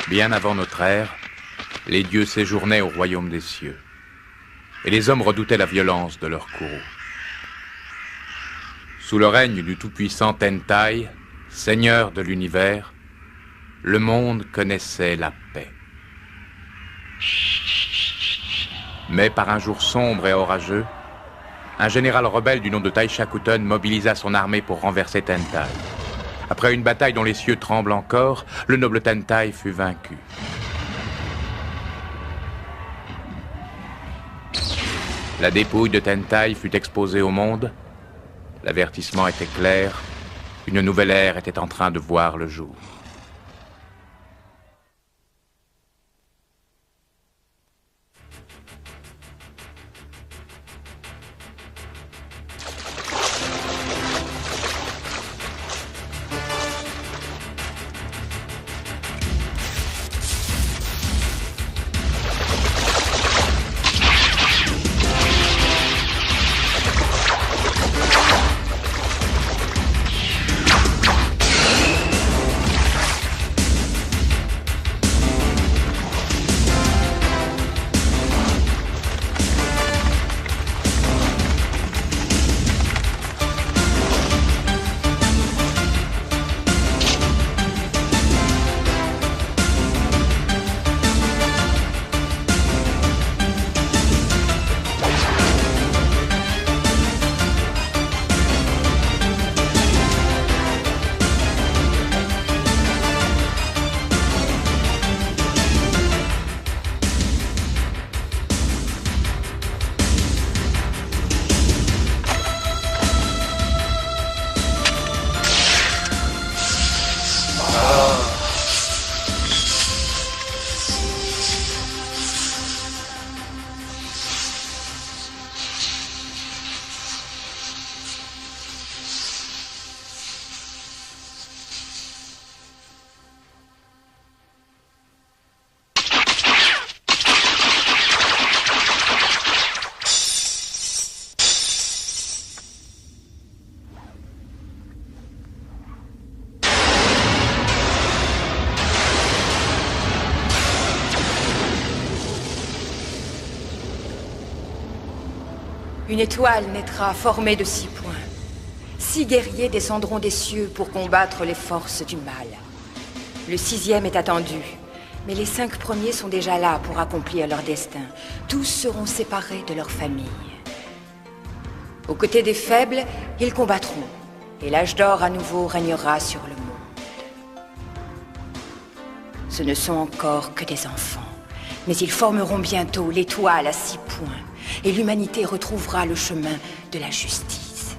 Bien avant notre ère, les dieux séjournaient au royaume des cieux. Et les hommes redoutaient la violence de leurs courroux. Sous le règne du tout-puissant Tentai, seigneur de l'univers, le monde connaissait la paix. Mais par un jour sombre et orageux, un général rebelle du nom de Taishakuton mobilisa son armée pour renverser Tentai. Après une bataille dont les cieux tremblent encore, le noble Tentai fut vaincu. La dépouille de Tentai fut exposée au monde. L'avertissement était clair. Une nouvelle ère était en train de voir le jour. Une étoile naîtra formée de 6 points. 6 guerriers descendront des cieux pour combattre les forces du mal. Le 6e est attendu, mais les 5 premiers sont déjà là pour accomplir leur destin. Tous seront séparés de leur famille. Aux côtés des faibles, ils combattront, et l'âge d'or à nouveau régnera sur le monde. Ce ne sont encore que des enfants, mais ils formeront bientôt l'étoile à 6 points. Et l'humanité retrouvera le chemin de la justice.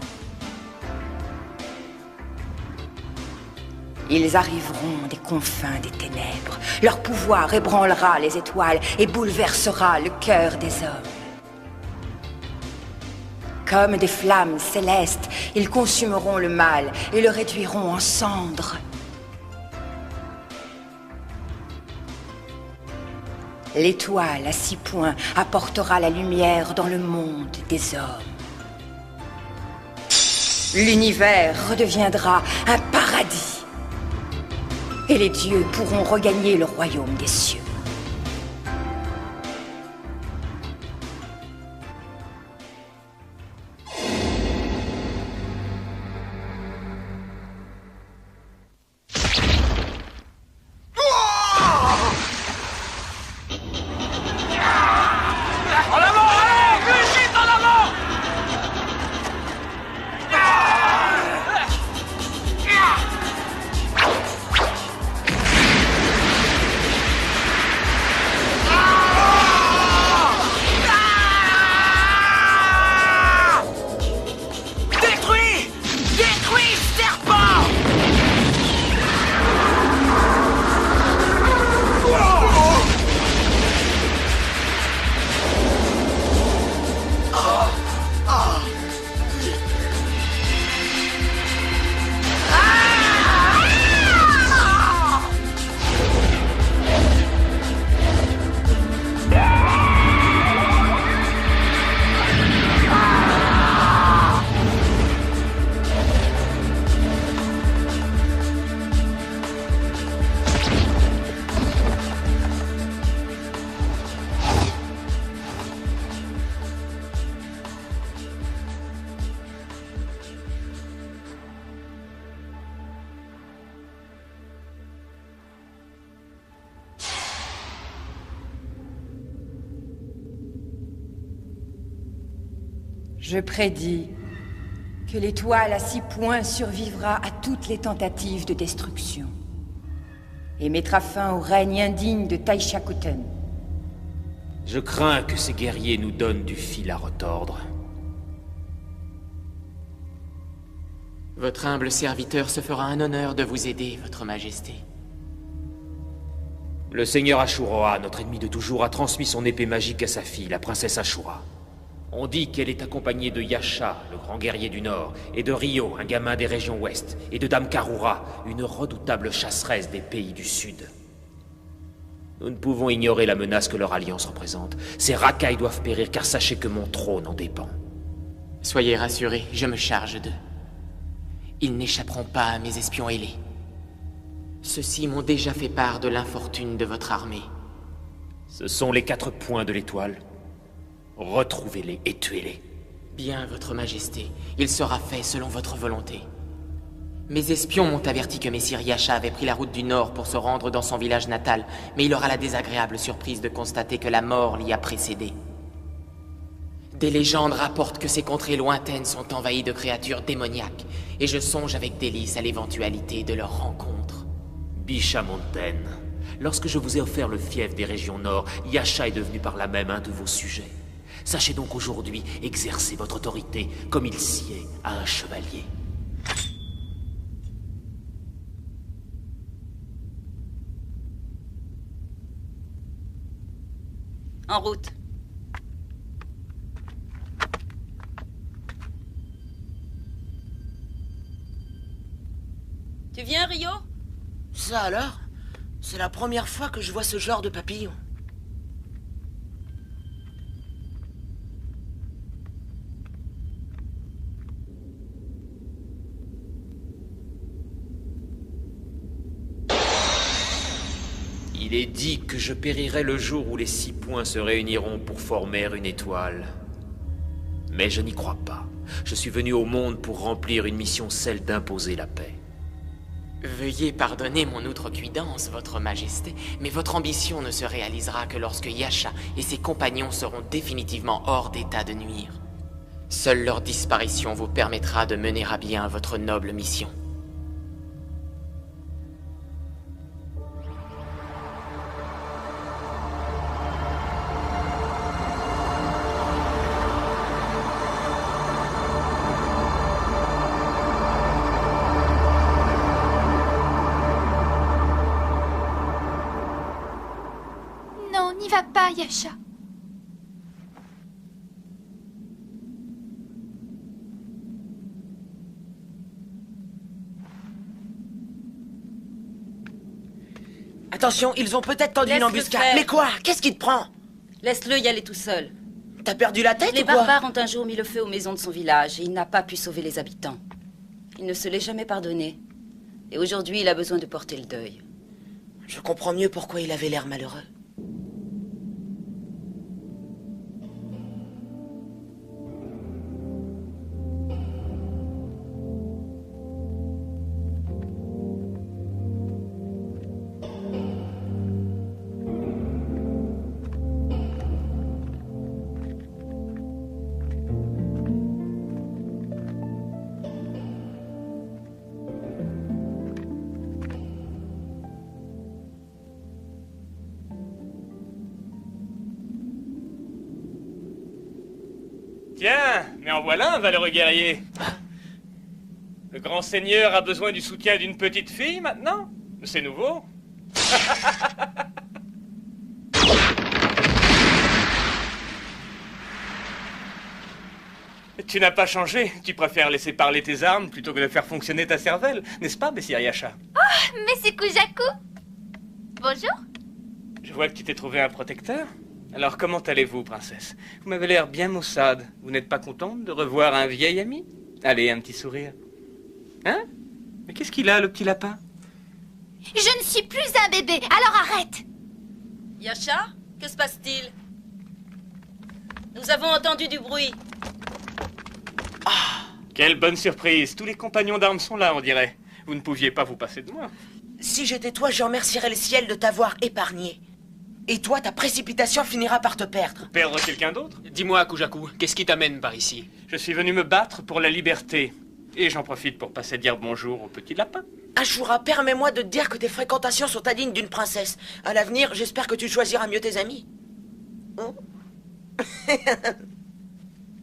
Ils arriveront des confins des ténèbres. Leur pouvoir ébranlera les étoiles et bouleversera le cœur des hommes. Comme des flammes célestes, ils consumeront le mal et le réduiront en cendres. L'étoile à 6 points apportera la lumière dans le monde des hommes. L'univers redeviendra un paradis. Et les dieux pourront regagner le royaume des cieux. Je prédis que l'étoile à 6 points survivra à toutes les tentatives de destruction et mettra fin au règne indigne de Taishakuten. Je crains que ces guerriers nous donnent du fil à retordre. Votre humble serviteur se fera un honneur de vous aider, votre majesté. Le seigneur Ashura, notre ennemi de toujours, a transmis son épée magique à sa fille, la princesse Ashura. On dit qu'elle est accompagnée de Yasha, le grand guerrier du Nord, et de Ryo, un gamin des régions Ouest, et de Dame Karura, une redoutable chasseresse des pays du Sud. Nous ne pouvons ignorer la menace que leur alliance représente. Ces racailles doivent périr, car sachez que mon trône en dépend. Soyez rassurés, je me charge d'eux. Ils n'échapperont pas à mes espions ailés. Ceux-ci m'ont déjà fait part de l'infortune de votre armée. Ce sont les 4 points de l'étoile. Retrouvez-les et tuez-les. Bien, votre majesté, il sera fait selon votre volonté. Mes espions m'ont averti que Messire Yasha avait pris la route du nord pour se rendre dans son village natal, mais il aura la désagréable surprise de constater que la mort l'y a précédé. Des légendes rapportent que ces contrées lointaines sont envahies de créatures démoniaques, et je songe avec délice à l'éventualité de leur rencontre. Bisha Mountain, lorsque je vous ai offert le fief des régions nord, Yasha est devenu par là même un de vos sujets. Sachez donc aujourd'hui exercer votre autorité comme il sied à un chevalier. En route. Tu viens, Ryo? Ça alors? C'est la première fois que je vois ce genre de papillon. Il est dit que je périrai le jour où les 6 points se réuniront pour former une étoile. Mais je n'y crois pas. Je suis venu au monde pour remplir une mission, celle d'imposer la paix. Veuillez pardonner mon outrecuidance, votre majesté, mais votre ambition ne se réalisera que lorsque Yasha et ses compagnons seront définitivement hors d'état de nuire. Seule leur disparition vous permettra de mener à bien votre noble mission. Non, n'y va pas, Yasha. Attention, ils ont peut-être tendu une Laisse-le embuscade. faire. Mais quoi? Qu'est-ce qui te prend? Laisse-le y aller tout seul. T'as perdu la tête Les ou quoi? barbares ont un jour mis le feu aux maisons de son village et il n'a pas pu sauver les habitants. Il ne se l'est jamais pardonné. Et aujourd'hui, il a besoin de porter le deuil. Je comprends mieux pourquoi il avait l'air malheureux. Tiens, mais en voilà un valeureux guerrier. Le grand seigneur a besoin du soutien d'une petite fille maintenant? C'est nouveau. Tu n'as pas changé. Tu préfères laisser parler tes armes plutôt que de faire fonctionner ta cervelle, n'est-ce pas, Messire Yasha? Mais c'est Kujaku. Bonjour. Je vois que tu t'es trouvé un protecteur. Alors comment allez-vous, princesse? Vous m'avez l'air bien maussade. Vous n'êtes pas contente de revoir un vieil ami? Allez, un petit sourire. Hein? Mais qu'est-ce qu'il a, le petit lapin? Je ne suis plus un bébé, alors arrête. Yasha, que se passe-t-il? Nous avons entendu du bruit. Quelle bonne surprise. Tous les compagnons d'armes sont là, on dirait. Vous ne pouviez pas vous passer de moi. Si j'étais toi, je remercierais le ciel de t'avoir épargné. Et toi, ta précipitation finira par te perdre. Perdre quelqu'un d'autre? Dis-moi, Kujaku, qu'est-ce qui t'amène par ici? Je suis venu me battre pour la liberté. Et j'en profite pour passer dire bonjour au petit lapin. Ashura, permets-moi de te dire que tes fréquentations sont indignes d'une princesse. À l'avenir, j'espère que tu choisiras mieux tes amis.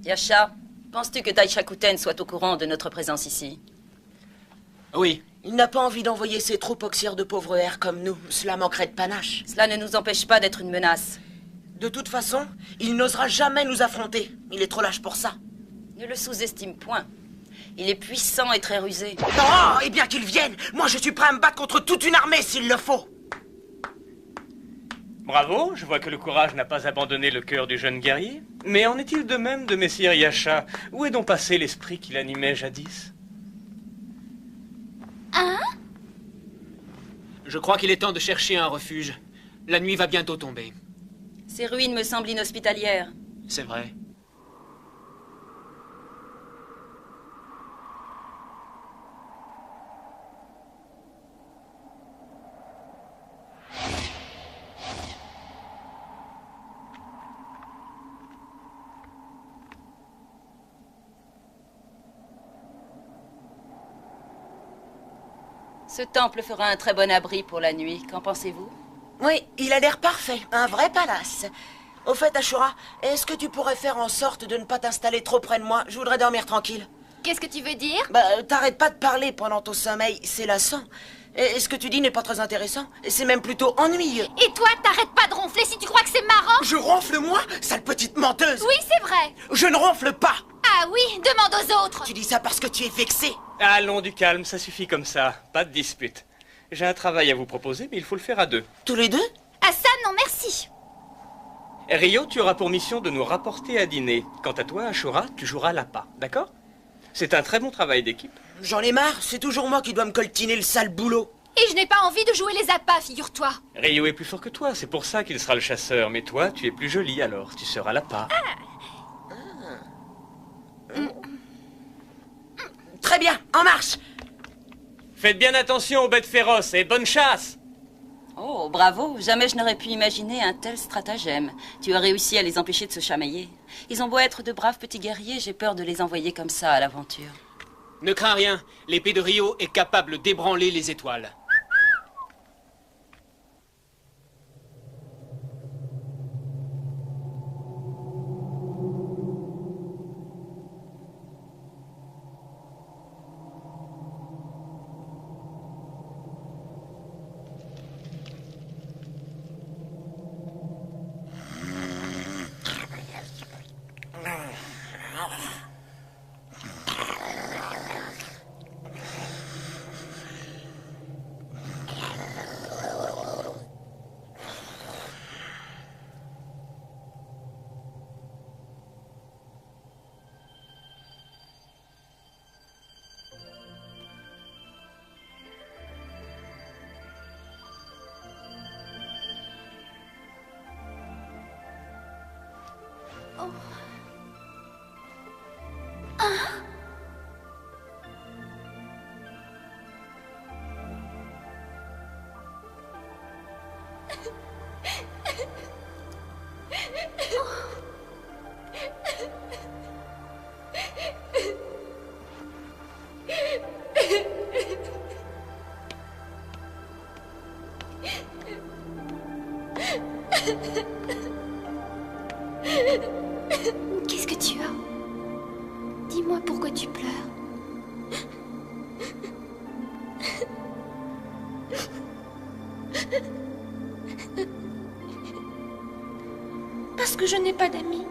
Yasha, penses-tu que Taishakuten soit au courant de notre présence ici? Oui. Il n'a pas envie d'envoyer ses troupes oxyres de pauvres airs comme nous. Cela manquerait de panache. Cela ne nous empêche pas d'être une menace. De toute façon, il n'osera jamais nous affronter. Il est trop lâche pour ça. Ne le sous-estime point. Il est puissant et très rusé. Oh, et bien qu'il vienne. Moi, je suis prêt à me battre contre toute une armée s'il le faut. Bravo, je vois que le courage n'a pas abandonné le cœur du jeune guerrier. Mais en est-il de même de Messire Yasha? Où est donc passé l'esprit qui l'animait jadis? Hein? Je crois qu'il est temps de chercher un refuge. La nuit va bientôt tomber. Ces ruines me semblent inhospitalières. C'est vrai. Ce temple fera un très bon abri pour la nuit. Qu'en pensez-vous? Oui, il a l'air parfait. Un vrai palace. Au fait, Ashura, est-ce que tu pourrais faire en sorte de ne pas t'installer trop près de moi? Je voudrais dormir tranquille. Qu'est-ce que tu veux dire? T'arrêtes pas de parler pendant ton sommeil, c'est lassant. Et ce que tu dis n'est pas très intéressant. C'est même plutôt ennuyeux. Et toi, t'arrêtes pas de ronfler si tu crois que c'est marrant? Je ronfle moi, sale petite menteuse. Oui, c'est vrai. Je ne ronfle pas. Ah oui, demande aux autres. Tu dis ça parce que tu es vexé. Allons, du calme, ça suffit comme ça. Pas de dispute. J'ai un travail à vous proposer, mais il faut le faire à deux. Tous les deux? Ah ça, non merci. Rio, tu auras pour mission de nous rapporter à dîner. Quant à toi, Ashura, tu joueras l'appât, d'accord? C'est un très bon travail d'équipe. J'en ai marre, c'est toujours moi qui dois me coltiner le sale boulot. Et je n'ai pas envie de jouer les appâts, figure-toi. Rio est plus fort que toi, c'est pour ça qu'il sera le chasseur. Mais toi, tu es plus jolie, alors tu seras l'appât. Très bien, en marche. Faites bien attention aux bêtes féroces et bonne chasse! Oh, bravo. Jamais je n'aurais pu imaginer un tel stratagème. Tu as réussi à les empêcher de se chamailler. Ils ont beau être de braves petits guerriers, j'ai peur de les envoyer comme ça à l'aventure. Ne crains rien, l'épée de Rio est capable d'ébranler les étoiles. Qu'est-ce que tu as? Dis-moi pourquoi tu pleures. Parce que je n'ai pas d'amis.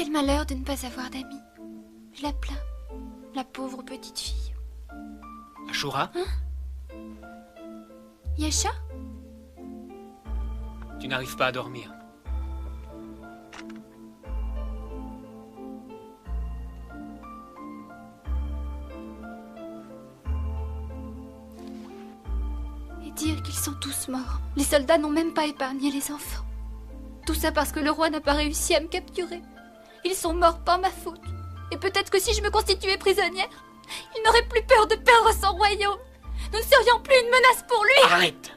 Quel malheur de ne pas avoir d'amis. Je la plains, la pauvre petite fille. Ashura? Yasha? Tu n'arrives pas à dormir. Et dire qu'ils sont tous morts. Les soldats n'ont même pas épargné les enfants. Tout ça parce que le roi n'a pas réussi à me capturer. Ils sont morts par ma faute. Et peut-être que si je me constituais prisonnière, il n'aurait plus peur de perdre son royaume. Nous ne serions plus une menace pour lui. Arrête!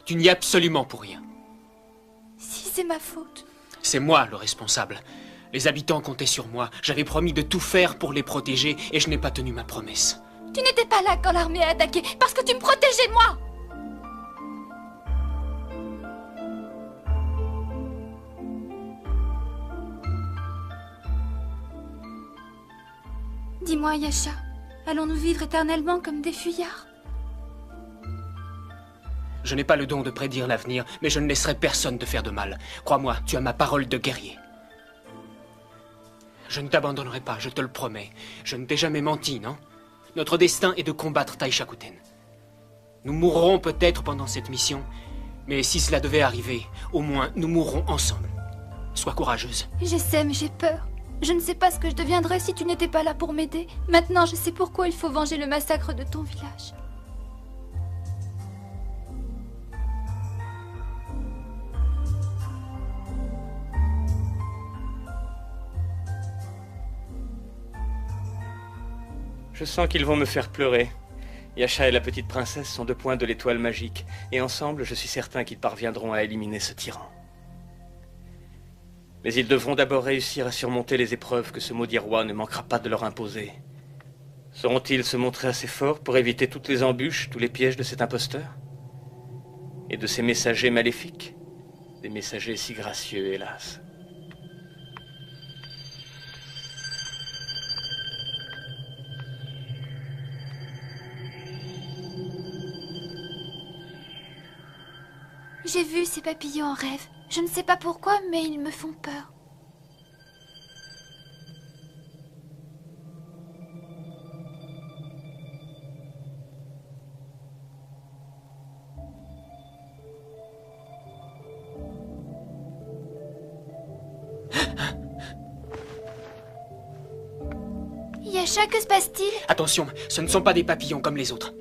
Tu n'y es absolument pour rien. Si c'est ma faute. C'est moi le responsable. Les habitants comptaient sur moi. J'avais promis de tout faire pour les protéger et je n'ai pas tenu ma promesse. Tu n'étais pas là quand l'armée a attaqué parce que tu me protégeais moi. Dis-moi, Yasha, allons-nous vivre éternellement comme des fuyards? Je n'ai pas le don de prédire l'avenir, mais je ne laisserai personne te faire de mal. Crois-moi, tu as ma parole de guerrier. Je ne t'abandonnerai pas, je te le promets. Je ne t'ai jamais menti, non? Notre destin est de combattre Taishakuten. Nous mourrons peut-être pendant cette mission, mais si cela devait arriver, au moins nous mourrons ensemble. Sois courageuse. Je sais, mais j'ai peur. Je ne sais pas ce que je deviendrais si tu n'étais pas là pour m'aider. Maintenant, je sais pourquoi il faut venger le massacre de ton village. Je sens qu'ils vont me faire pleurer. Yasha et la petite princesse sont 2 points de l'étoile magique, et ensemble, je suis certain qu'ils parviendront à éliminer ce tyran. Mais ils devront d'abord réussir à surmonter les épreuves que ce maudit roi ne manquera pas de leur imposer. Sauront-ils se montrer assez forts pour éviter toutes les embûches, tous les pièges de cet imposteur? Et de ces messagers maléfiques? Des messagers si gracieux, hélas. J'ai vu ces papillons en rêve. Je ne sais pas pourquoi, mais ils me font peur. Yasha, que se passe-t-il? Attention, ce ne sont pas des papillons comme les autres.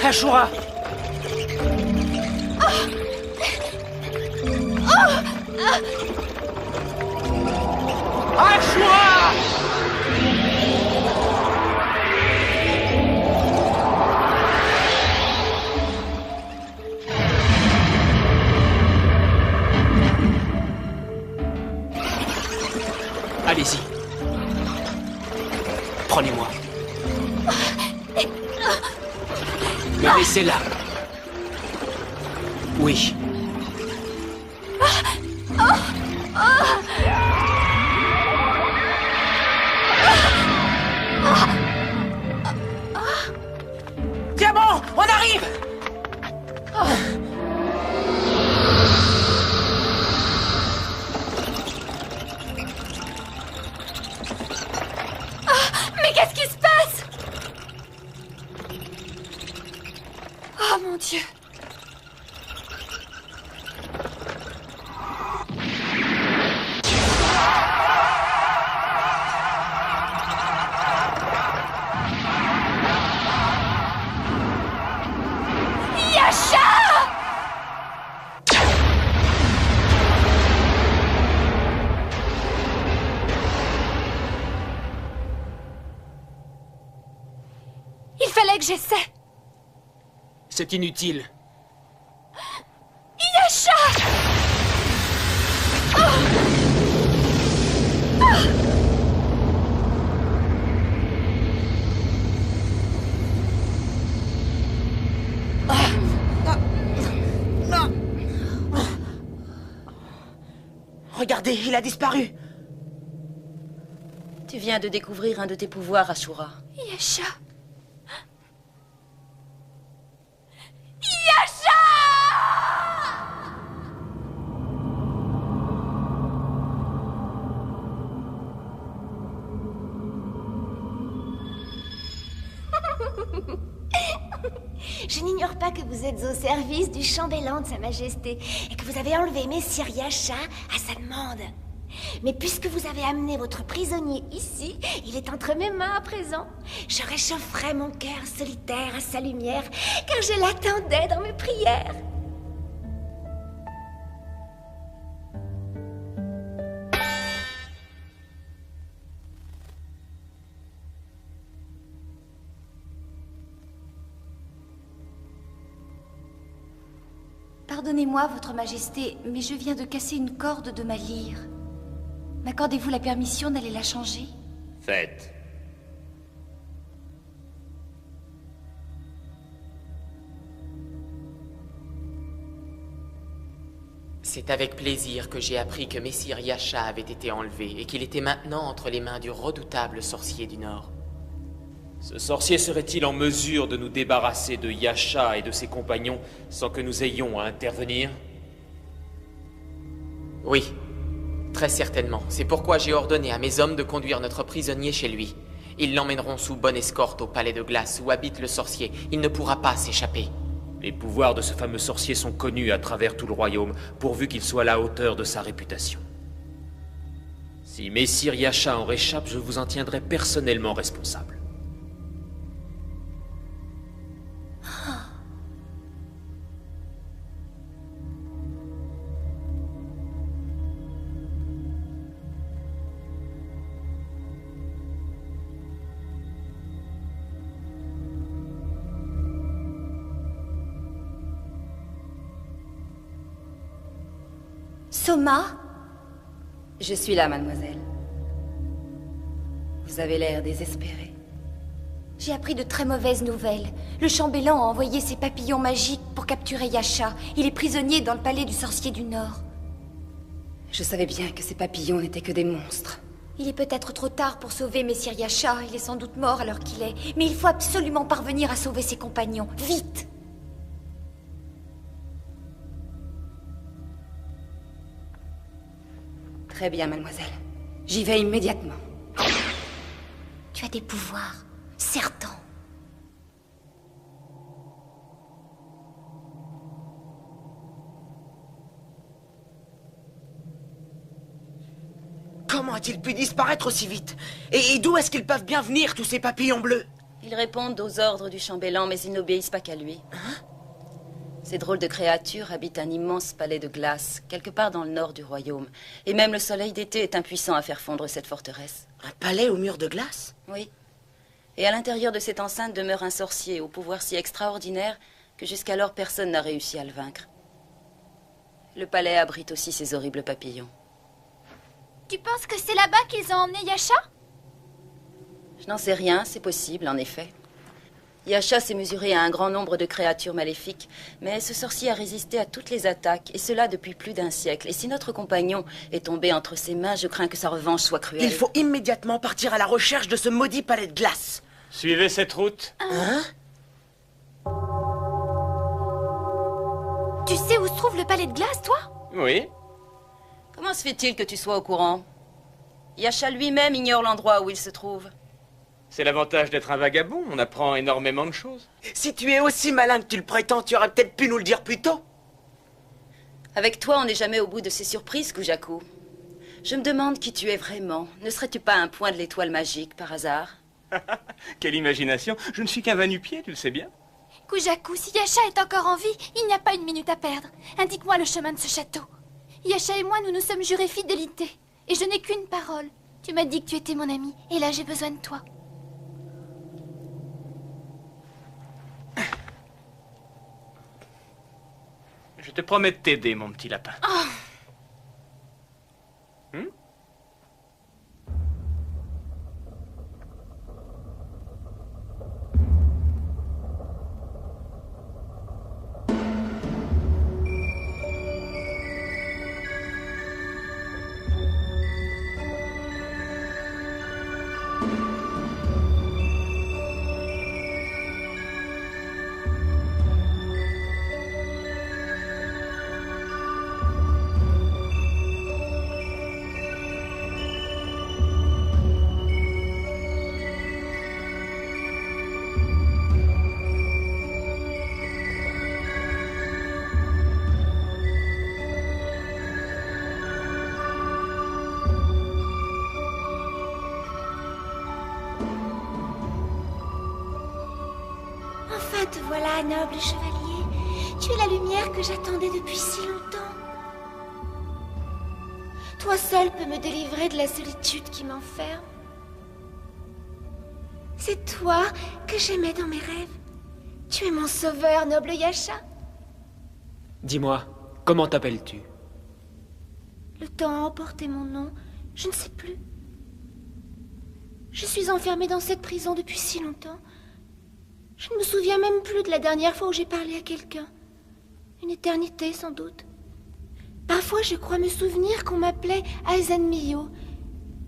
Ashura! Ashura! Allez-y. Prenez-moi. Me laissez là. Oui. C'est bon, on arrive. Mais qu'est-ce qui se passe? Oh mon Dieu! Yasha! Il fallait que j'essaie. C'est inutile. Yasha! Regardez, il a disparu. Tu viens de découvrir un de tes pouvoirs, Ashura. Yasha! Je n'ignore pas que vous êtes au service du chambellan de Sa Majesté et que vous avez enlevé Messire Yasha à sa demande. Mais puisque vous avez amené votre prisonnier ici, il est entre mes mains à présent. Je réchaufferai mon cœur solitaire à sa lumière, car je l'attendais dans mes prières. Pardonnez-moi, Votre Majesté, mais je viens de casser une corde de ma lyre. M'accordez-vous la permission d'aller la changer? Faites. C'est avec plaisir que j'ai appris que Messire Yasha avait été enlevé et qu'il était maintenant entre les mains du redoutable sorcier du Nord. Ce sorcier serait-il en mesure de nous débarrasser de Yasha et de ses compagnons sans que nous ayons à intervenir? Oui, très certainement. C'est pourquoi j'ai ordonné à mes hommes de conduire notre prisonnier chez lui. Ils l'emmèneront sous bonne escorte au palais de glace où habite le sorcier. Il ne pourra pas s'échapper. Les pouvoirs de ce fameux sorcier sont connus à travers tout le royaume, pourvu qu'il soit à la hauteur de sa réputation. Si Messire Yasha en réchappe, je vous en tiendrai personnellement responsable. Soma? Je suis là, mademoiselle. Vous avez l'air désespérée. J'ai appris de très mauvaises nouvelles. Le chambellan a envoyé ses papillons magiques pour capturer Yasha. Il est prisonnier dans le palais du sorcier du Nord. Je savais bien que ces papillons n'étaient que des monstres. Il est peut-être trop tard pour sauver Messire Yasha. Il est sans doute mort alors qu'il est. Mais il faut absolument parvenir à sauver ses compagnons. Vite! Très bien, mademoiselle. J'y vais immédiatement. Tu as des pouvoirs, certains. Comment a-t-il pu disparaître aussi vite? Et d'où est-ce qu'ils peuvent bien venir, tous ces papillons bleus? Ils répondent aux ordres du chambellan, mais ils n'obéissent pas qu'à lui. Ces drôles de créatures habitent un immense palais de glace, quelque part dans le nord du royaume. Et même le soleil d'été est impuissant à faire fondre cette forteresse. Un palais aux murs de glace? Oui. Et à l'intérieur de cette enceinte demeure un sorcier au pouvoir si extraordinaire que jusqu'alors personne n'a réussi à le vaincre. Le palais abrite aussi ces horribles papillons. Tu penses que c'est là-bas qu'ils ont emmené Yasha? Je n'en sais rien, c'est possible, en effet. Yasha s'est mesuré à un grand nombre de créatures maléfiques, mais ce sorcier a résisté à toutes les attaques, et cela depuis plus d'un siècle. Et si notre compagnon est tombé entre ses mains, je crains que sa revanche soit cruelle. Il faut immédiatement partir à la recherche de ce maudit palais de glace. Suivez cette route. Hein? Tu sais où se trouve le palais de glace, toi? Oui. Comment se fait-il que tu sois au courant? Yasha lui-même ignore l'endroit où il se trouve. C'est l'avantage d'être un vagabond, on apprend énormément de choses. Si tu es aussi malin que tu le prétends, tu aurais peut-être pu nous le dire plus tôt. Avec toi, on n'est jamais au bout de ces surprises, Kujaku. Je me demande qui tu es vraiment. Ne serais-tu pas un point de l'étoile magique, par hasard? Quelle imagination. Je ne suis qu'un va-nu-pied, tu le sais bien. Kujaku, si Yasha est encore en vie, il n'y a pas une minute à perdre. Indique-moi le chemin de ce château. Yasha et moi, nous nous sommes jurés fidélité. Et je n'ai qu'une parole. Tu m'as dit que tu étais mon ami, et là j'ai besoin de toi. Je te promets de t'aider, mon petit lapin. Oh. Enfin, te voilà, noble chevalier. Tu es la lumière que j'attendais depuis si longtemps. Toi seul peux me délivrer de la solitude qui m'enferme. C'est toi que j'aimais dans mes rêves. Tu es mon sauveur, noble Yasha. Dis-moi, comment t'appelles-tu? Le temps a emporté mon nom, je ne sais plus. Je suis enfermée dans cette prison depuis si longtemps. Je ne me souviens même plus de la dernière fois où j'ai parlé à quelqu'un. Une éternité, sans doute. Parfois, je crois me souvenir qu'on m'appelait Aizen Miyo.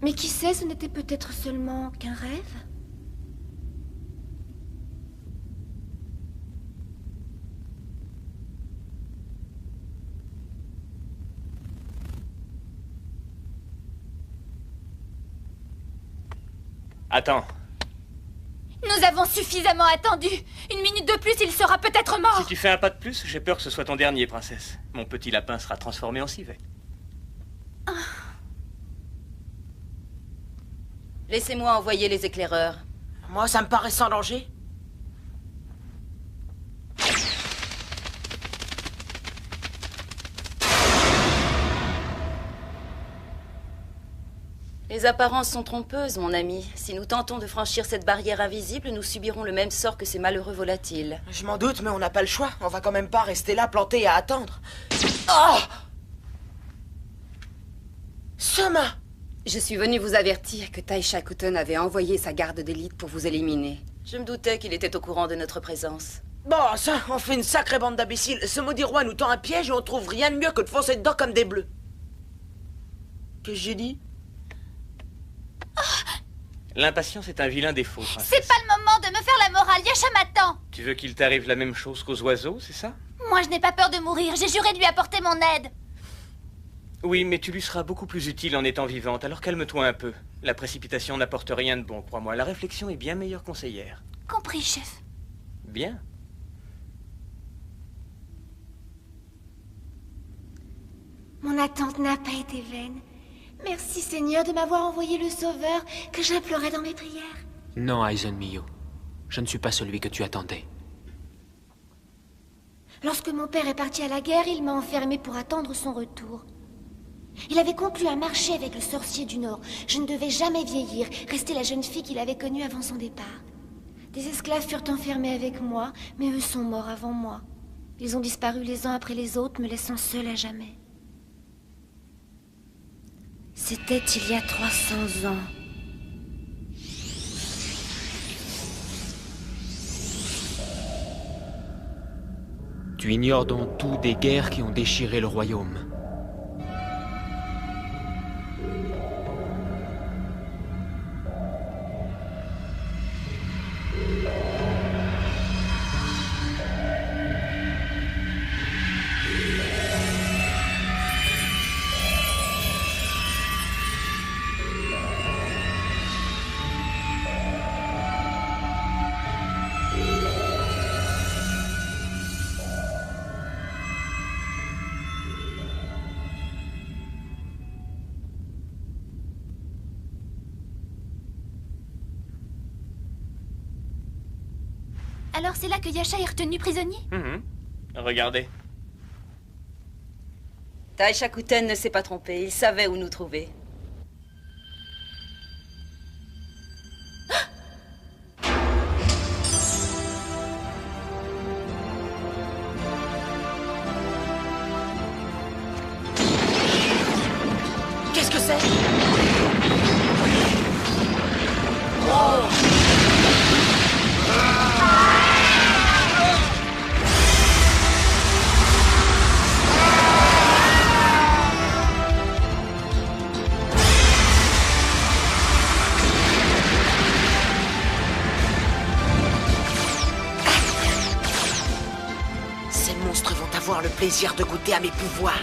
Mais qui sait, ce n'était peut-être seulement qu'un rêve. Attends. Nous avons suffisamment attendu. Une minute de plus, il sera peut-être mort. Si tu fais un pas de plus, j'ai peur que ce soit ton dernier, princesse. Mon petit lapin sera transformé en civet. Laissez-moi envoyer les éclaireurs. Moi, ça me paraît sans danger. Les apparences sont trompeuses, mon ami. Si nous tentons de franchir cette barrière invisible, nous subirons le même sort que ces malheureux volatiles. Je m'en doute, mais on n'a pas le choix. On va quand même pas rester là, plantés à attendre. Oh! Soma! Je suis venu vous avertir que Tai Shakuton avait envoyé sa garde d'élite pour vous éliminer. Je me doutais qu'il était au courant de notre présence. Bon, ça, on fait une sacrée bande d'imbéciles. Ce maudit roi nous tend un piège et on trouve rien de mieux que de foncer dedans comme des bleus. Qu'est-ce que j'ai dit? L'impatience est un vilain défaut, princesse. C'est pas le moment de me faire la morale, Yasha m'attend. Tu veux qu'il t'arrive la même chose qu'aux oiseaux, c'est ça? Moi, je n'ai pas peur de mourir, j'ai juré de lui apporter mon aide. Oui, mais tu lui seras beaucoup plus utile en étant vivante, alors calme-toi un peu. La précipitation n'apporte rien de bon, crois-moi. La réflexion est bien meilleure conseillère. Compris, chef. Bien. Mon attente n'a pas été vaine. Merci, Seigneur, de m'avoir envoyé le sauveur que j'implorais dans mes prières. Non, Aizen Miyo. Je ne suis pas celui que tu attendais. Lorsque mon père est parti à la guerre, il m'a enfermé pour attendre son retour. Il avait conclu un marché avec le sorcier du Nord. Je ne devais jamais vieillir, rester la jeune fille qu'il avait connue avant son départ. Des esclaves furent enfermés avec moi, mais eux sont morts avant moi. Ils ont disparu les uns après les autres, me laissant seule à jamais. C'était il y a 300 ans. Tu ignores donc tout des guerres qui ont déchiré le royaume. Alors c'est là que Yasha est retenu prisonnier? Regardez. Tai Shakuton ne s'est pas trompé, il savait où nous trouver. c'est? Ces monstres vont avoir le plaisir de goûter à mes pouvoirs.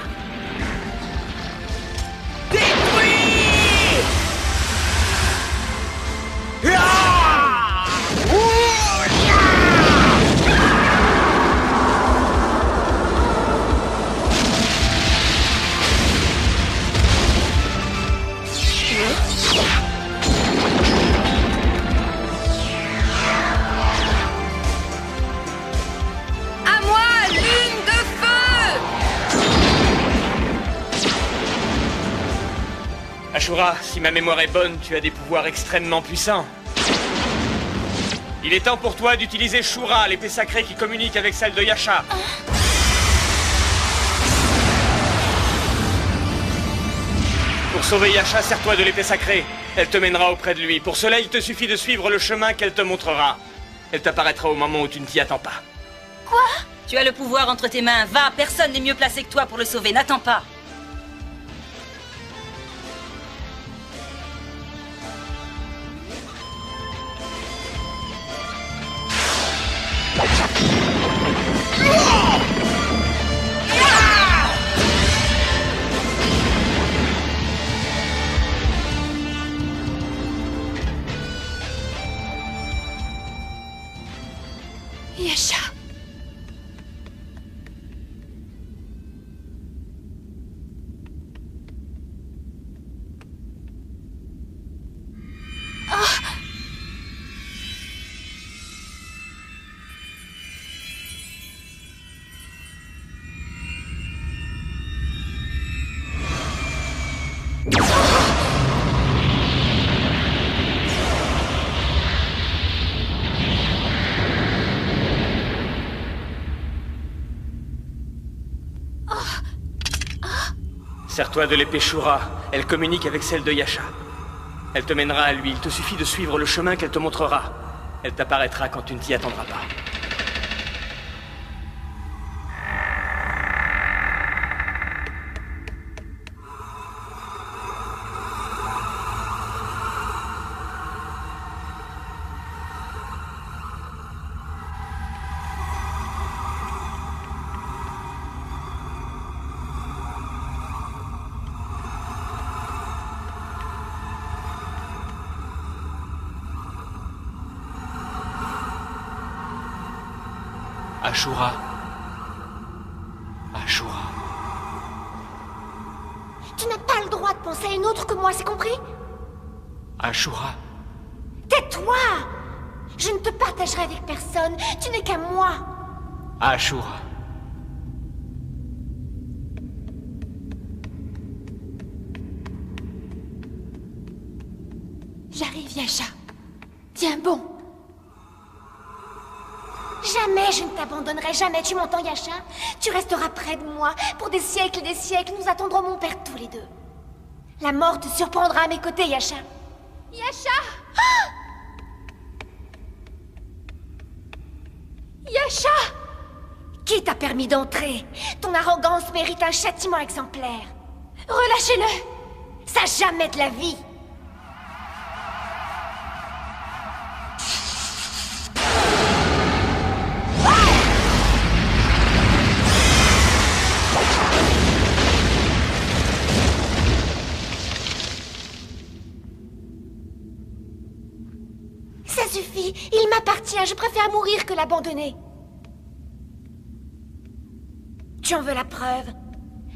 À moi, lune de feu! Ashura, si ma mémoire est bonne, tu as des pouvoirs extrêmement puissants. Il est temps pour toi d'utiliser Shura, l'épée sacrée qui communique avec celle de Yasha. Pour sauver Yasha, sers-toi de l'épée sacrée. Elle te mènera auprès de lui. Pour cela, il te suffit de suivre le chemin qu'elle te montrera. Elle t'apparaîtra au moment où tu ne t'y attends pas. Quoi? Tu as le pouvoir entre tes mains. Va, personne n'est mieux placé que toi pour le sauver. N'attends pas. Yasha. Sers-toi de l'épée Shura. Elle communique avec celle de Yasha. Elle te mènera à lui. Il te suffit de suivre le chemin qu'elle te montrera. Elle t'apparaîtra quand tu ne t'y attendras pas. Ashura. Ashura. Tu n'as pas le droit de penser à une autre que moi, c'est compris? Ashura. Tais-toi! Je ne te partagerai avec personne. Tu n'es qu'à moi. Ashura. J'arrive, Yasha. Tiens bon. Jamais je ne t'abandonnerai, jamais, tu m'entends, Yasha? Tu resteras près de moi. Pour des siècles et des siècles, nous attendrons mon père tous les deux. La mort te surprendra à mes côtés, Yasha. Yasha! Ah! Yasha! Qui t'a permis d'entrer? Ton arrogance mérite un châtiment exemplaire. Relâchez-le! Ça jamais de la vie! Ça suffit, il m'appartient, je préfère mourir que l'abandonner. Tu en veux la preuve?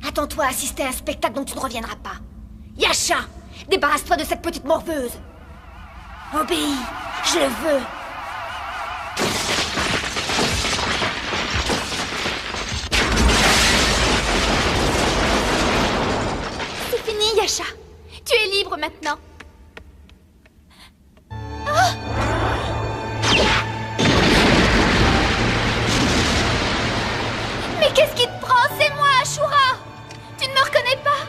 Attends-toi à assister à un spectacle dont tu ne reviendras pas. Yasha, débarrasse-toi de cette petite morveuse. Obéis, je le veux. C'est fini, Yasha. Tu es libre maintenant. Ah! Mais qu'est-ce qui te prend? C'est moi, Ashura! Tu ne me reconnais pas?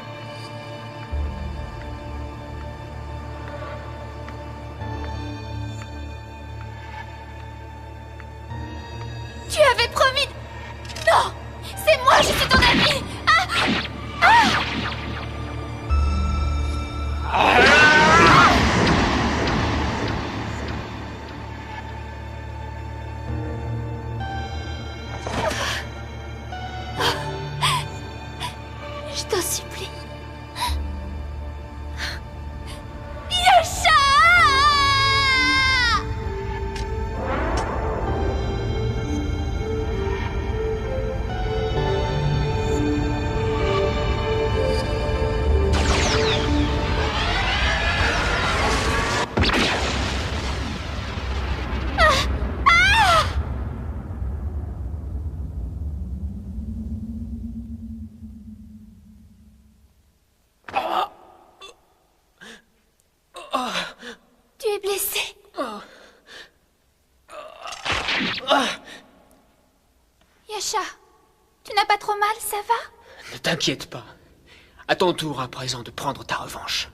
Je t'en supplie. Yasha! Tu es blessé. Yasha, tu n'as pas trop mal, ça va? Ne t'inquiète pas. À ton tour à présent de prendre ta revanche.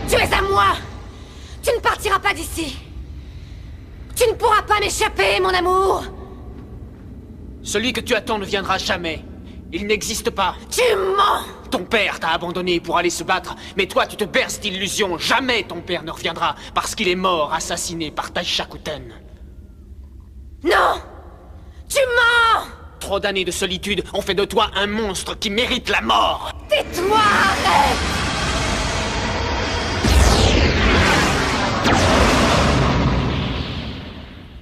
Tu es à moi! Tu ne partiras pas d'ici! Tu ne pourras pas m'échapper, mon amour! Celui que tu attends ne viendra jamais. Il n'existe pas. Tu mens! Ton père t'a abandonné pour aller se battre, mais toi tu te berces d'illusions. Jamais ton père ne reviendra, parce qu'il est mort, assassiné par Taishakuten. Non! Tu mens! Trop d'années de solitude ont fait de toi un monstre qui mérite la mort. Tais-toi, arrête!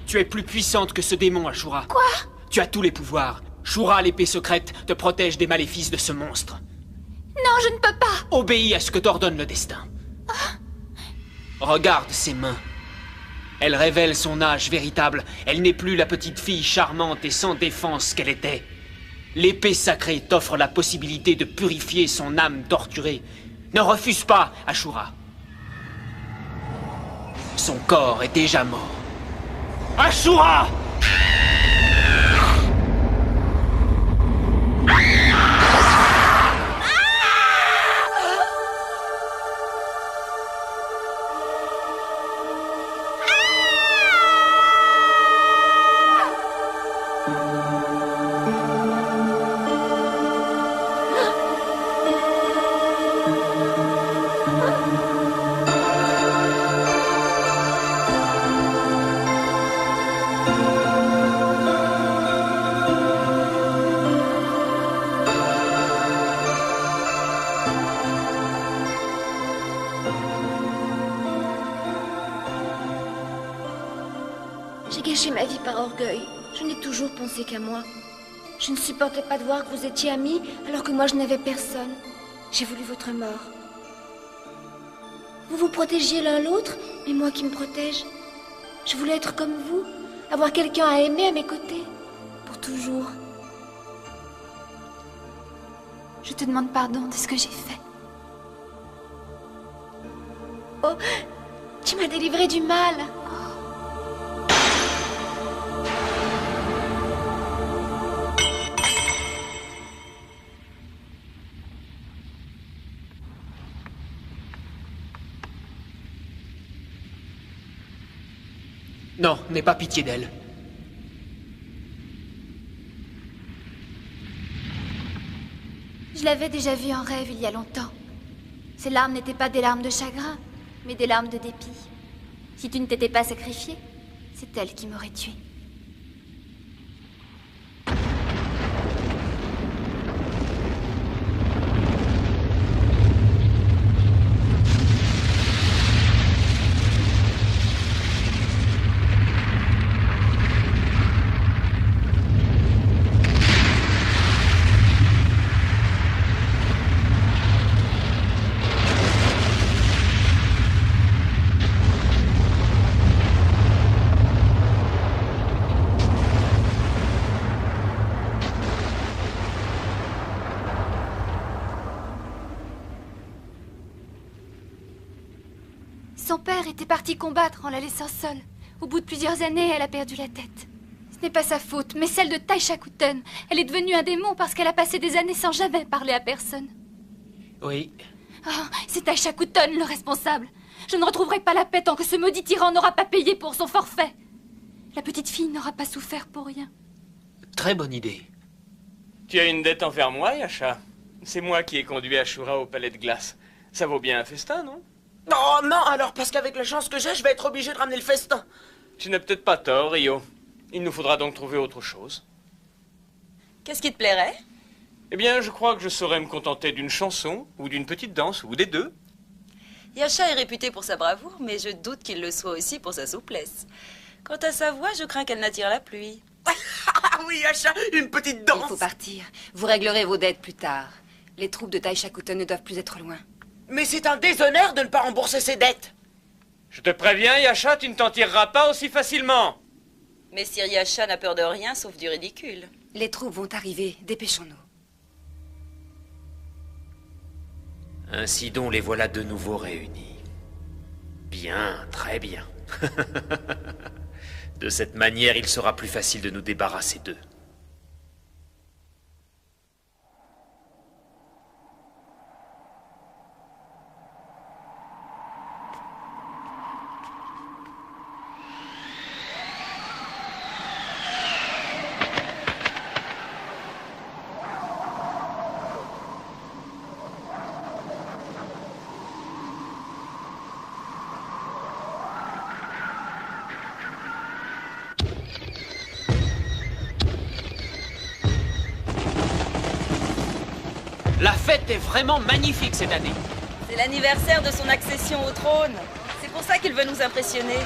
Tu es plus puissante que ce démon, Ashura. Quoi? Tu as tous les pouvoirs. Shura, l'épée secrète, te protège des maléfices de ce monstre. Non, je ne peux pas. Obéis à ce que t'ordonne le destin. Regarde ses mains. Elle révèle son âge véritable. Elle n'est plus la petite fille charmante et sans défense qu'elle était. L'épée sacrée t'offre la possibilité de purifier son âme torturée. Ne refuse pas, Ashura. Son corps est déjà mort. Ashura! J'ai gâché ma vie par orgueil. Je n'ai toujours pensé qu'à moi. Je ne supportais pas de voir que vous étiez amis alors que moi je n'avais personne. J'ai voulu votre mort. Vous vous protégiez l'un l'autre, mais moi qui me protège. Je voulais être comme vous, avoir quelqu'un à aimer à mes côtés. Pour toujours. Je te demande pardon de ce que j'ai fait. Oh, tu m'as délivré du mal. Non, n'aie pas pitié d'elle. Je l'avais déjà vue en rêve il y a longtemps. Ces larmes n'étaient pas des larmes de chagrin, mais des larmes de dépit. Si tu ne t'étais pas sacrifié, c'est elle qui m'aurait tué. Son père était parti combattre en la laissant seule. Au bout de plusieurs années, elle a perdu la tête. Ce n'est pas sa faute, mais celle de Taishakuten. Elle est devenue un démon parce qu'elle a passé des années sans jamais parler à personne. Oui. Oh, c'est Taishakuten le responsable. Je ne retrouverai pas la paix tant que ce maudit tyran n'aura pas payé pour son forfait. La petite fille n'aura pas souffert pour rien. Très bonne idée. Tu as une dette envers moi, Yasha? C'est moi qui ai conduit Ashura au palais de glace. Ça vaut bien un festin, non? Oh non, alors parce qu'avec la chance que j'ai, je vais être obligé de ramener le festin. Tu n'as peut-être pas tort, Rio. Il nous faudra donc trouver autre chose. Qu'est-ce qui te plairait? Eh bien, je crois que je saurais me contenter d'une chanson, ou d'une petite danse, ou des deux. Yasha est réputé pour sa bravoure, mais je doute qu'il le soit aussi pour sa souplesse. Quant à sa voix, je crains qu'elle n'attire la pluie. Ah oui, Yasha, une petite danse. Il faut partir. Vous réglerez vos dettes plus tard. Les troupes de Taishakuten ne doivent plus être loin. Mais c'est un déshonneur de ne pas rembourser ses dettes. Je te préviens, Yasha, tu ne t'en tireras pas aussi facilement. Mais Sir Yasha n'a peur de rien, sauf du ridicule. Les troupes vont arriver. Dépêchons-nous. Ainsi donc les voilà de nouveau réunis. Bien, très bien. De cette manière, il sera plus facile de nous débarrasser d'eux. La fête est vraiment magnifique cette année. C'est l'anniversaire de son accession au trône. C'est pour ça qu'il veut nous impressionner.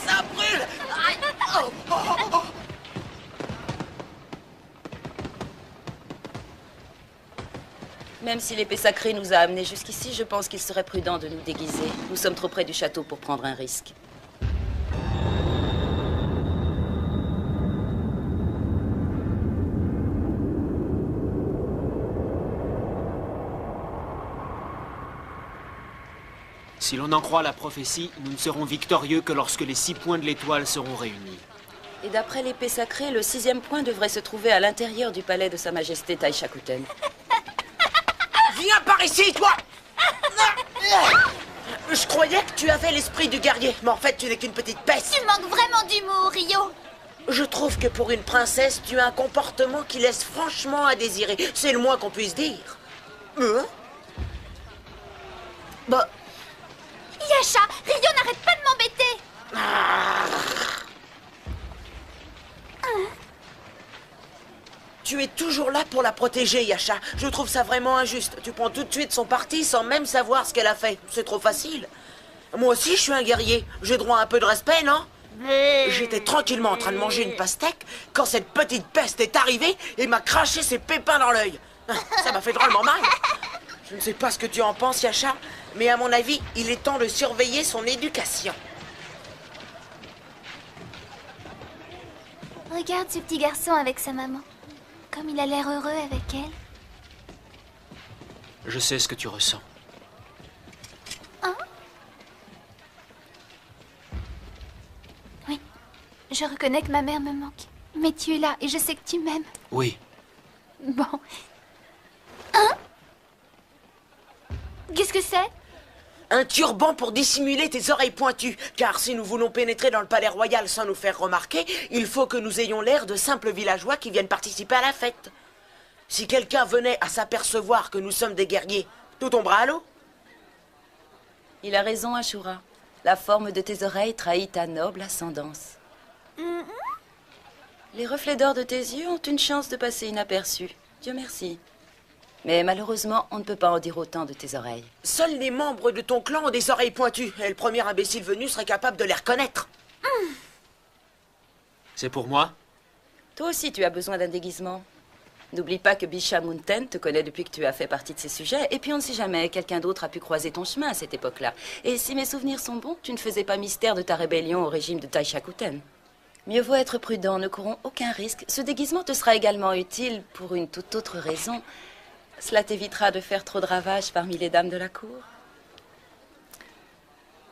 Ça brûle. Même si l'épée sacrée nous a amenés jusqu'ici, je pense qu'il serait prudent de nous déguiser. Nous sommes trop près du château pour prendre un risque. Si l'on en croit la prophétie, nous ne serons victorieux que lorsque les 6 points de l'étoile seront réunis. Et d'après l'épée sacrée, le 6e point devrait se trouver à l'intérieur du palais de Sa Majesté Taishakuten. Viens par ici, toi. Je croyais que tu avais l'esprit du guerrier, mais en fait, tu n'es qu'une petite peste. Tu manques vraiment d'humour, Rio. Je trouve que pour une princesse, tu as un comportement qui laisse franchement à désirer. C'est le moins qu'on puisse dire. Hein? Bah... Yasha, Rio n'arrête pas de m'embêter. Tu es toujours là pour la protéger, Yasha. Je trouve ça vraiment injuste. Tu prends tout de suite son parti sans même savoir ce qu'elle a fait. C'est trop facile. Moi aussi, je suis un guerrier. J'ai droit à un peu de respect, non? J'étais tranquillement en train de manger une pastèque quand cette petite peste est arrivée et m'a craché ses pépins dans l'œil. Ça m'a fait drôlement mal. Je ne sais pas ce que tu en penses, Yasha, mais à mon avis, il est temps de surveiller son éducation. Regarde ce petit garçon avec sa maman. Comme il a l'air heureux avec elle. Je sais ce que tu ressens. Hein? Oui, je reconnais que ma mère me manque. Mais tu es là et je sais que tu m'aimes. Oui. Bon. Hein? Qu'est-ce que c'est? Un turban pour dissimuler tes oreilles pointues. Car si nous voulons pénétrer dans le palais royal sans nous faire remarquer, il faut que nous ayons l'air de simples villageois qui viennent participer à la fête. Si quelqu'un venait à s'apercevoir que nous sommes des guerriers, tout tombera à l'eau. Il a raison, Ashura. La forme de tes oreilles trahit ta noble ascendance. Les reflets d'or de tes yeux ont une chance de passer inaperçus. Dieu merci. Mais malheureusement, on ne peut pas en dire autant de tes oreilles. Seuls les membres de ton clan ont des oreilles pointues, et le premier imbécile venu serait capable de les reconnaître. C'est pour moi? Toi aussi, tu as besoin d'un déguisement. N'oublie pas que Bisha Munten te connaît depuis que tu as fait partie de ses sujets, et puis on ne sait jamais, quelqu'un d'autre a pu croiser ton chemin à cette époque-là. Et si mes souvenirs sont bons, tu ne faisais pas mystère de ta rébellion au régime de Taishakuten. Mieux vaut être prudent, ne courons aucun risque. Ce déguisement te sera également utile pour une toute autre raison. Cela t'évitera de faire trop de ravages parmi les dames de la cour.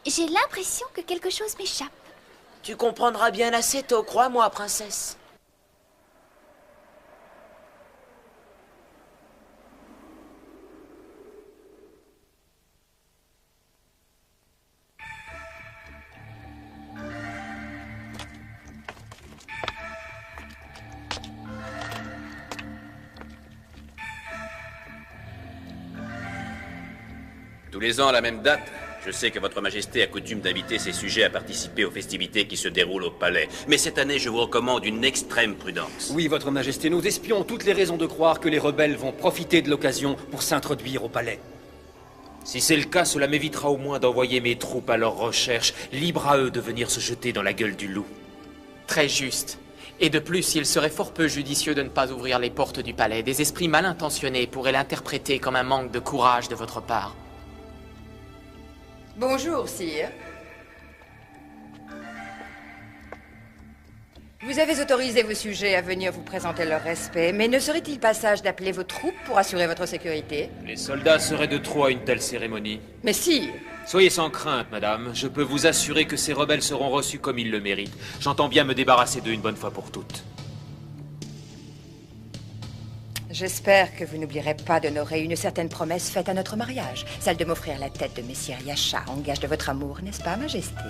J'ai l'impression que quelque chose m'échappe. Tu comprendras bien assez tôt, crois-moi, princesse. Tous les ans à la même date, je sais que votre majesté a coutume d'inviter ses sujets à participer aux festivités qui se déroulent au palais. Mais cette année, je vous recommande une extrême prudence. Oui, votre majesté, nos espions ont toutes les raisons de croire que les rebelles vont profiter de l'occasion pour s'introduire au palais. Si c'est le cas, cela m'évitera au moins d'envoyer mes troupes à leur recherche. Libre à eux de venir se jeter dans la gueule du loup. Très juste. Et de plus, il serait fort peu judicieux de ne pas ouvrir les portes du palais. Des esprits mal intentionnés pourraient l'interpréter comme un manque de courage de votre part. Bonjour, sire. Vous avez autorisé vos sujets à venir vous présenter leur respect, mais ne serait-il pas sage d'appeler vos troupes pour assurer votre sécurité? Les soldats seraient de trop à une telle cérémonie. Mais sire! Soyez sans crainte, madame. Je peux vous assurer que ces rebelles seront reçus comme ils le méritent. J'entends bien me débarrasser d'eux une bonne fois pour toutes. J'espère que vous n'oublierez pas d'honorer une certaine promesse faite à notre mariage, celle de m'offrir la tête de Messire Yasha en gage de votre amour, n'est-ce pas, Majesté?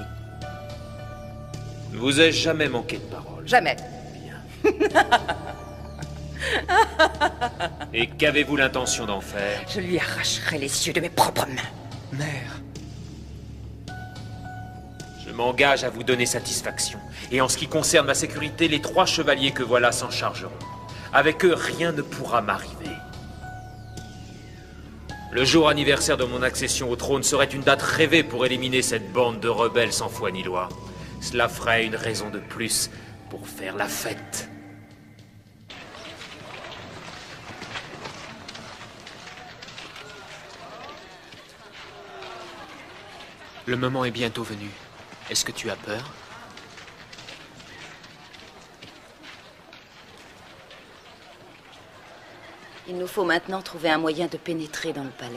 Ne vous ai jamais manqué de parole. Jamais. Et qu'avez-vous l'intention d'en faire? Je lui arracherai les cieux de mes propres mains. Mère. Je m'engage à vous donner satisfaction. Et en ce qui concerne ma sécurité, les 3 chevaliers que voilà s'en chargeront. Avec eux, rien ne pourra m'arriver. Le jour anniversaire de mon accession au trône serait une date rêvée pour éliminer cette bande de rebelles sans foi ni loi. Cela ferait une raison de plus pour faire la fête. Le moment est bientôt venu. Est-ce que tu as peur? Il nous faut maintenant trouver un moyen de pénétrer dans le palais.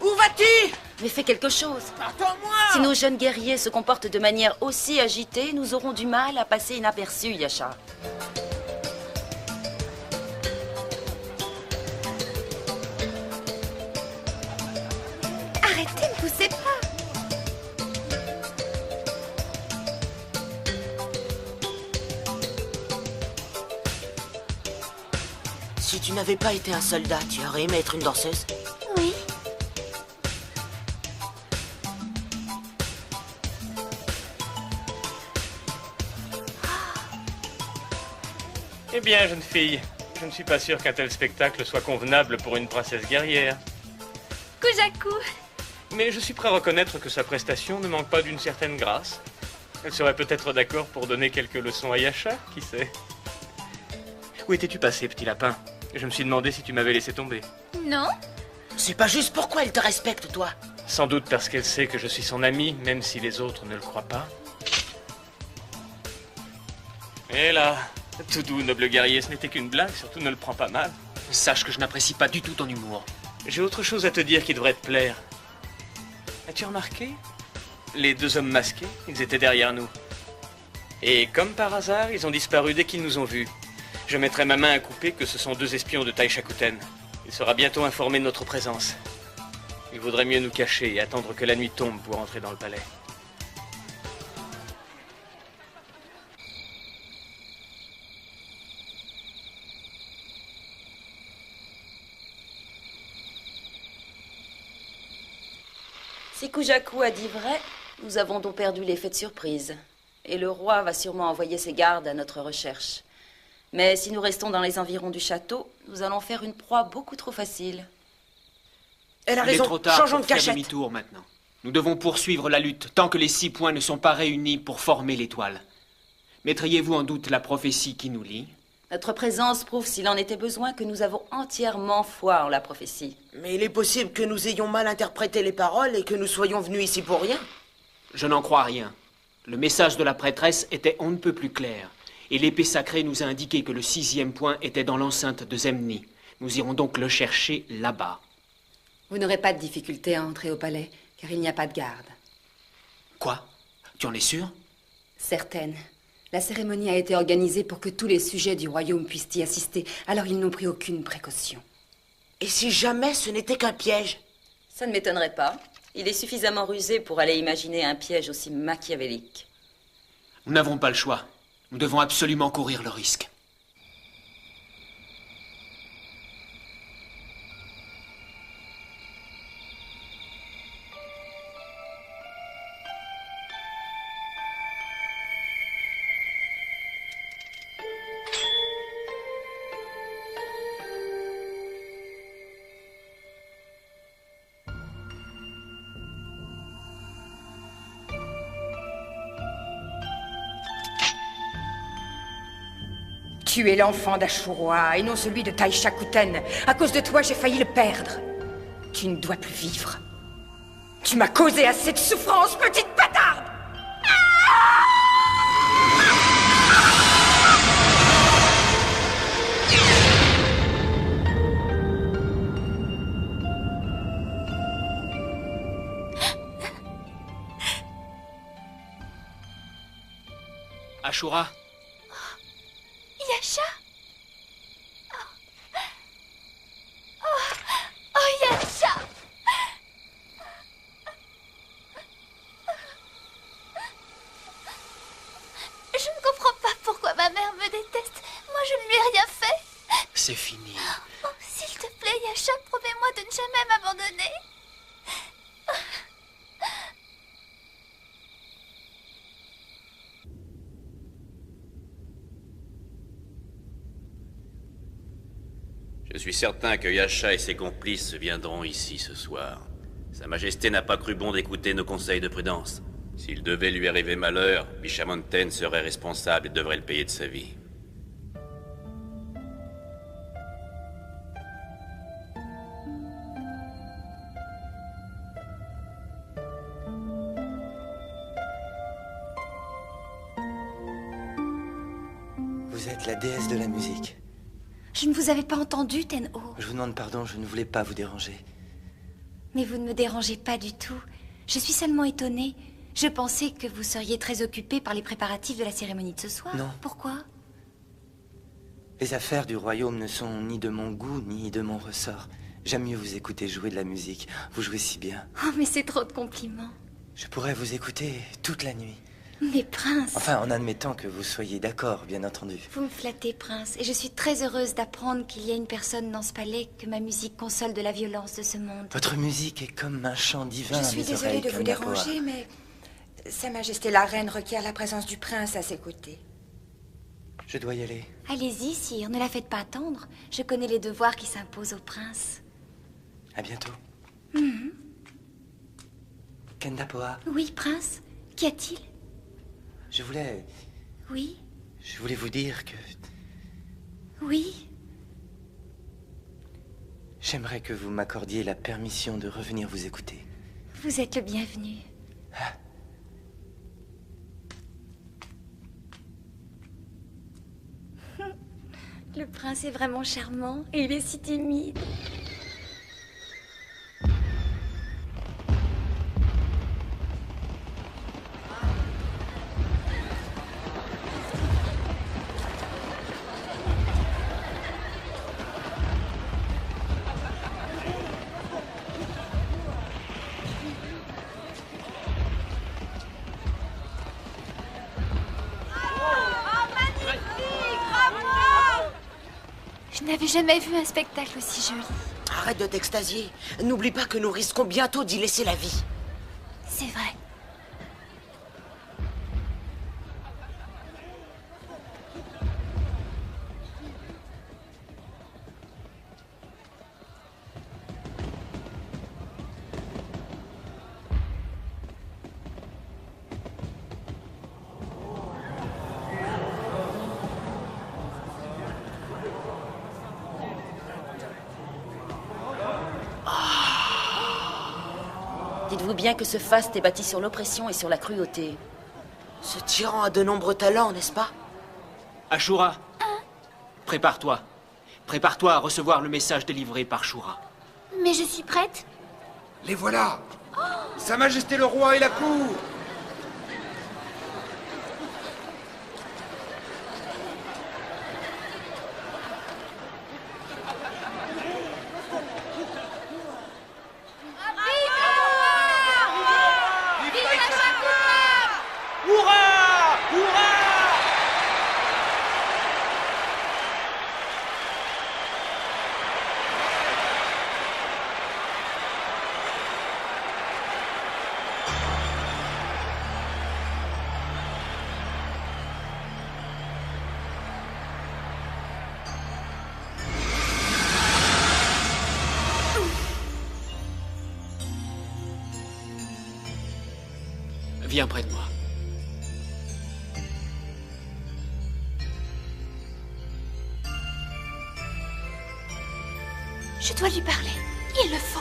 Où vas-tu? Mais fais quelque chose. Attends-moi! Si nos jeunes guerriers se comportent de manière aussi agitée, nous aurons du mal à passer inaperçus, Yasha. Arrêtez, ne poussez pas. Si tu n'avais pas été un soldat, tu aurais aimé être une danseuse? Oui. Eh bien, jeune fille, je ne suis pas sûr qu'un tel spectacle soit convenable pour une princesse guerrière. Kujaku. Mais je suis prêt à reconnaître que sa prestation ne manque pas d'une certaine grâce. Elle serait peut-être d'accord pour donner quelques leçons à Yasha, qui sait. Où étais-tu passé, petit lapin? Je me suis demandé si tu m'avais laissé tomber. Non. C'est pas juste pourquoi elle te respecte, toi. Sans doute parce qu'elle sait que je suis son ami, même si les autres ne le croient pas. Et là, tout doux, noble guerrier, ce n'était qu'une blague, surtout ne le prends pas mal. Sache que je n'apprécie pas du tout ton humour. J'ai autre chose à te dire qui devrait te plaire. As-tu remarqué? Les 2 hommes masqués, ils étaient derrière nous. Et comme par hasard, ils ont disparu dès qu'ils nous ont vus. Je mettrai ma main à couper que ce sont 2 espions de Taishakuten. Il sera bientôt informé de notre présence. Il vaudrait mieux nous cacher et attendre que la nuit tombe pour entrer dans le palais. Si Kujaku a dit vrai, nous avons donc perdu l'effet de surprise. Et le roi va sûrement envoyer ses gardes à notre recherche. Mais si nous restons dans les environs du château, nous allons faire une proie beaucoup trop facile. Elle a Il est raison, trop tard changeons pour de faire cachette. demi-tour maintenant. Nous devons poursuivre la lutte tant que les 6 points ne sont pas réunis pour former l'étoile. Mettriez-vous en doute la prophétie qui nous lie? Notre présence prouve, s'il en était besoin, que nous avons entièrement foi en la prophétie. Mais il est possible que nous ayons mal interprété les paroles et que nous soyons venus ici pour rien. Je n'en crois rien. Le message de la prêtresse était on ne peut plus clair. Et l'épée sacrée nous a indiqué que le 6e point était dans l'enceinte de Zemni. Nous irons donc le chercher là-bas. Vous n'aurez pas de difficulté à entrer au palais, car il n'y a pas de garde. Quoi? Tu en es sûr? Certaine. La cérémonie a été organisée pour que tous les sujets du royaume puissent y assister, alors ils n'ont pris aucune précaution. Et si jamais ce n'était qu'un piège? Ça ne m'étonnerait pas. Il est suffisamment rusé pour aller imaginer un piège aussi machiavélique. Nous n'avons pas le choix. Nous devons absolument courir le risque. Tu es l'enfant d'Ashura et non celui de Taïcha-Kuten. À cause de toi, j'ai failli le perdre. Tu ne dois plus vivre. Tu m'as causé assez de souffrance, petite bâtarde! Ashura? Yasha? Oh, Yasha! Je ne comprends pas pourquoi ma mère me déteste. Moi, je ne lui ai rien fait. C'est fini. Oh, s'il te plaît, Yasha, promets-moi de ne jamais m'abandonner. Je suis certain que Yasha et ses complices viendront ici ce soir. Sa Majesté n'a pas cru bon d'écouter nos conseils de prudence. S'il devait lui arriver malheur, Bishamonten serait responsable et devrait le payer de sa vie. Vous êtes la déesse de la musique. Je ne vous avais pas entendu, Tenho. Je vous demande pardon, je ne voulais pas vous déranger. Mais vous ne me dérangez pas du tout. Je suis seulement étonnée. Je pensais que vous seriez très occupé par les préparatifs de la cérémonie de ce soir. Non. Pourquoi? Les affaires du royaume ne sont ni de mon goût, ni de mon ressort. J'aime mieux vous écouter jouer de la musique. Vous jouez si bien. Oh, mais c'est trop de compliments. Je pourrais vous écouter toute la nuit. Mais Prince... Enfin, en admettant que vous soyez d'accord, bien entendu. Vous me flattez, Prince, et je suis très heureuse d'apprendre qu'il y a une personne dans ce palais que ma musique console de la violence de ce monde. Votre musique est comme un chant divin à Je suis mes désolée oreilles, de vous comme la poire. déranger, mais Sa Majesté la Reine requiert la présence du prince à ses côtés. Je dois y aller. Allez-y, sire, ne la faites pas attendre. Je connais les devoirs qui s'imposent au prince. À bientôt. Mhm. Kendapoa, Oui, prince. Qu'y a-t-il? je voulais Oui, vous dire que oui. j'aimerais que vous m'accordiez la permission de revenir vous écouter. Vous êtes le bienvenu. Le prince est vraiment charmant et il est si timide. Je n'avais jamais vu un spectacle aussi joli. Arrête de t'extasier. N'oublie pas que nous risquons bientôt d'y laisser la vie. C'est vrai. Dites-vous bien que ce faste est bâti sur l'oppression et sur la cruauté. Ce tyran a de nombreux talents, n'est-ce pas? Ashura, prépare-toi. Prépare-toi à recevoir le message délivré par Shura. Mais je suis prête. Les voilà! Sa Majesté le Roi et la Cour! Viens près de moi. Je dois lui parler. Il le faut.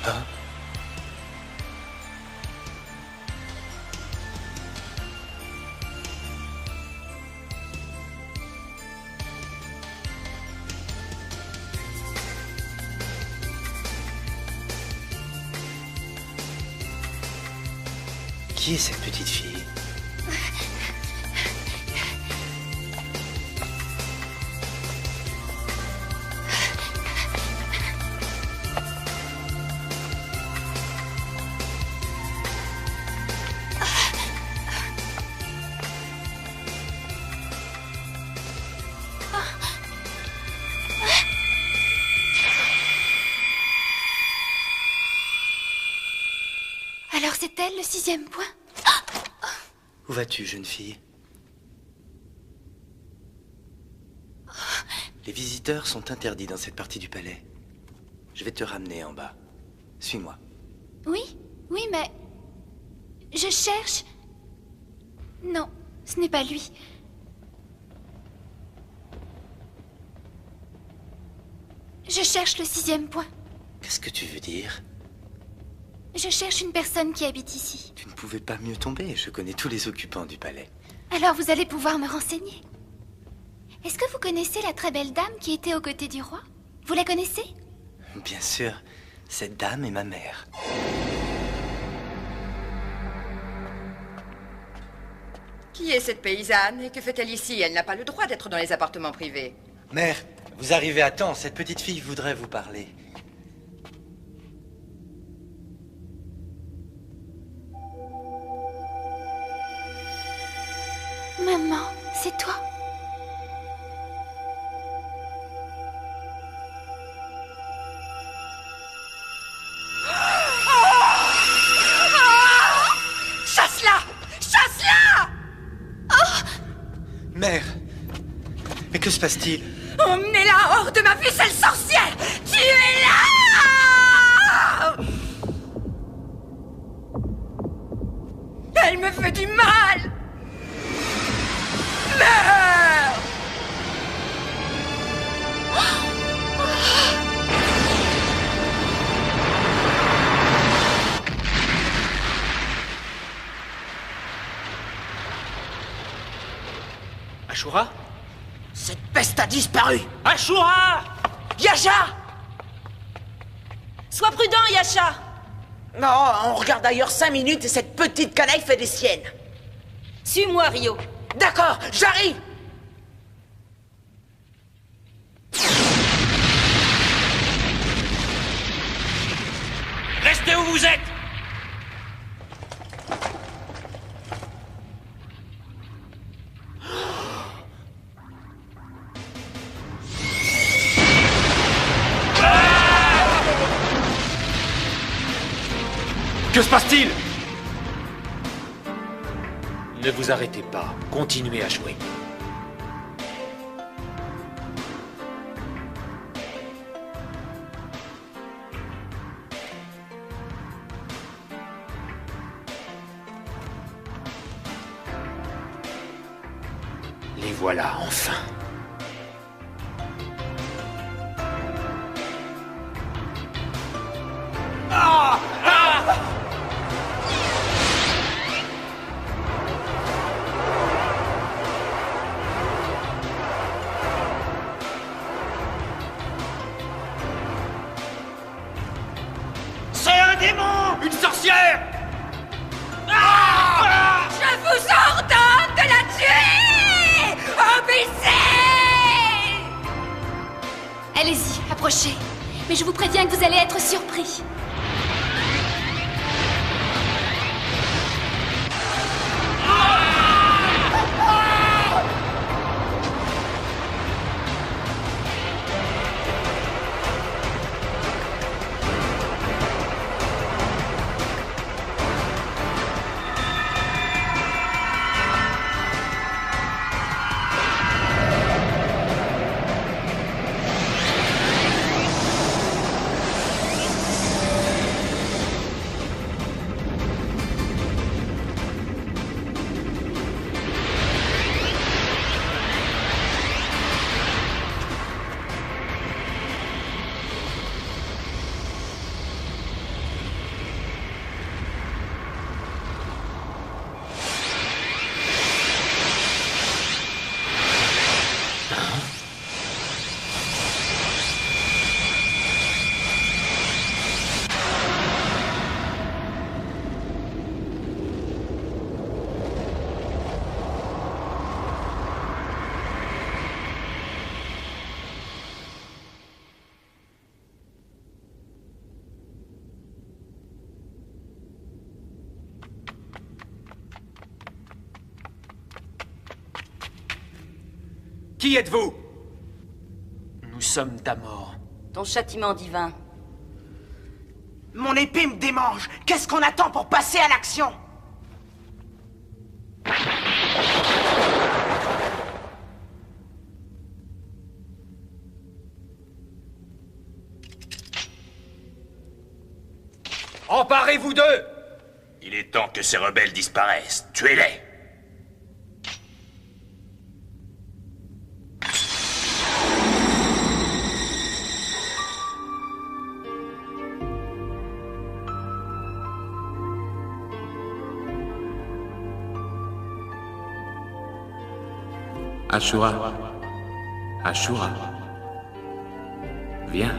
Hein? Qui est cette petite fille? Alors c'est elle, le 6e point? Où vas-tu, jeune fille? Les visiteurs sont interdits dans cette partie du palais. Je vais te ramener en bas. Suis-moi. Oui, oui, mais... Je cherche... Non, ce n'est pas lui. Je cherche le 6e point. Qu'est-ce que tu veux dire? Je cherche une personne qui habite ici. Tu ne pouvais pas mieux tomber. Je connais tous les occupants du palais. Alors vous allez pouvoir me renseigner. Est-ce que vous connaissez la très belle dame qui était aux côtés du roi? Vous la connaissez? Bien sûr. Cette dame est ma mère. Qui est cette paysanne et que fait-elle ici? Elle n'a pas le droit d'être dans les appartements privés. Mère, vous arrivez à temps. Cette petite fille voudrait vous parler. Maman, c'est toi? Chasse-la! Chasse-la! Mère! Mais que se passe-t-il? Emmenez-la hors de ma pucelle sorcière! Tuez-la! Elle me fait du mal! Meurs! Ashura? Cette peste a disparu! Ashura! Yasha! Sois prudent, Yasha! Non, on regarde ailleurs 5 minutes et cette petite canaille fait des siennes. Suis-moi, Rio. D'accord, j'arrive! Restez où vous êtes! Que se passe-t-il? Ne vous arrêtez pas. Continuez à jouer. Les voilà, enfin. démon! Une sorcière! Je vous ordonne de la tuer! Obéissez! Allez-y, approchez. Mais je vous préviens que vous allez être surpris. Qui êtes-vous? Nous sommes Damor. Ton châtiment divin. Mon épée me démange. Qu'est-ce qu'on attend pour passer à l'action? Emparez-vous d'eux! Il est temps que ces rebelles disparaissent. Tuez-les! Ashura. Ashura. Viens.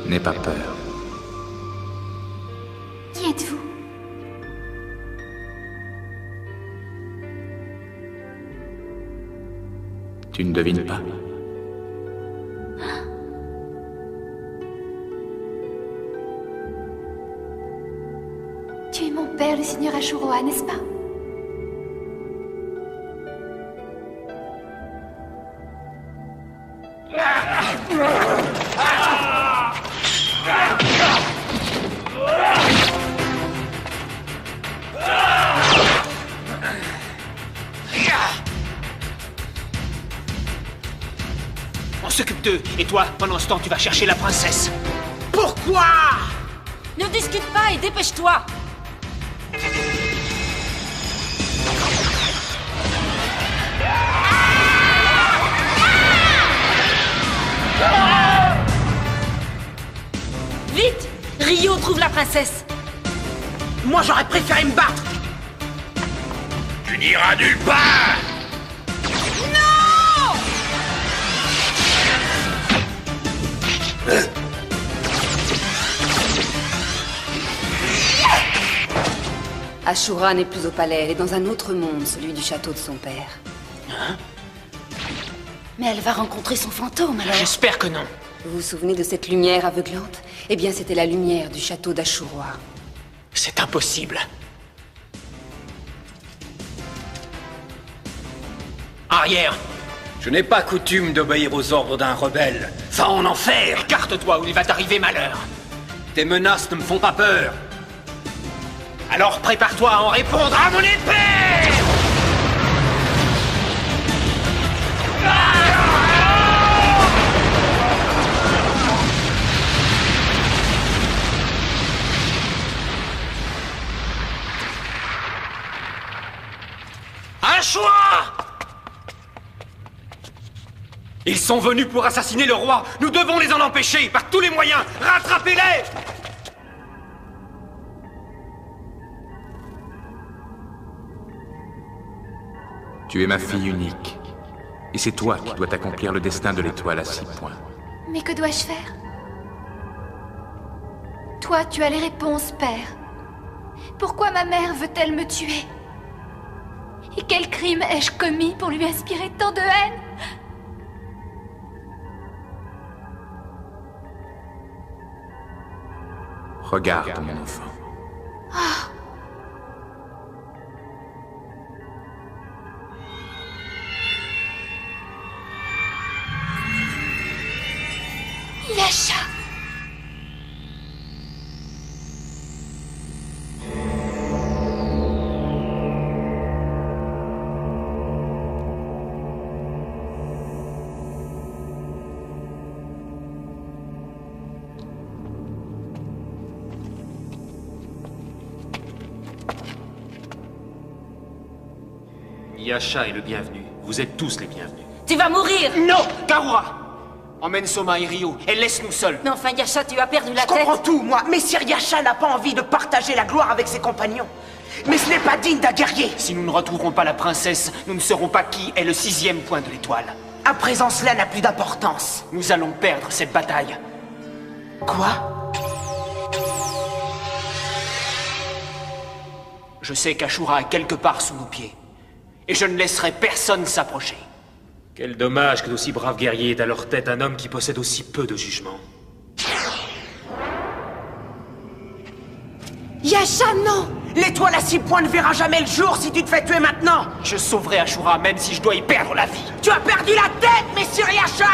N'aie pas peur. Qui êtes-vous? Tu ne devines pas. Tu es mon père, le seigneur Ashura, n'est-ce pas? On s'occupe d'eux, et toi, pendant ce temps, tu vas chercher la princesse. Pourquoi? Ne discute pas et dépêche-toi. Vite! Rio trouve la princesse. Moi, j'aurais préféré me battre. Tu n'iras nulle part! Non! Ashura n'est plus au palais, elle est dans un autre monde, celui du château de son père. Hein? Mais elle va rencontrer son fantôme alors. J'espère que non. Vous vous souvenez de cette lumière aveuglante? Eh bien, c'était la lumière du château d'Ashura. C'est impossible. Arrière! Je n'ai pas coutume d'obéir aux ordres d'un rebelle. Va en enfer! Écarte-toi ou il va t'arriver malheur. Tes menaces ne me font pas peur. Alors prépare-toi à en répondre à mon épée! Un choix! Ils sont venus pour assassiner le roi. Nous devons les en empêcher par tous les moyens. Rattrapez-les! Tu es ma fille unique. Et c'est toi qui dois accomplir le destin de l'étoile à 6 points. Mais que dois-je faire? Toi, tu as les réponses, père. Pourquoi ma mère veut-elle me tuer? Et quel crime ai-je commis pour lui inspirer tant de haine? Regarde, mon enfant. Ah. Yasha! Yasha est le bienvenu. Vous êtes tous les bienvenus. Tu vas mourir! Non, Karura! Emmène Soma et Ryo et laisse-nous seuls. Mais enfin, Yasha, tu as perdu la Je tête. comprends tout, moi. Messire Yasha n'a pas envie de partager la gloire avec ses compagnons. Mais ce n'est pas digne d'un guerrier. Si nous ne retrouverons pas la princesse, nous ne saurons pas qui est le 6e point de l'étoile. À présent, cela n'a plus d'importance. Nous allons perdre cette bataille. Quoi? Je sais qu'Ashura est quelque part sous nos pieds. Et je ne laisserai personne s'approcher. Quel dommage que d'aussi braves guerriers aient à leur tête un homme qui possède aussi peu de jugement. Yasha, non! L'étoile à 6 points ne verra jamais le jour si tu te fais tuer maintenant! Je sauverai Ashura même si je dois y perdre la vie. Tu as perdu la tête, Messire Yasha!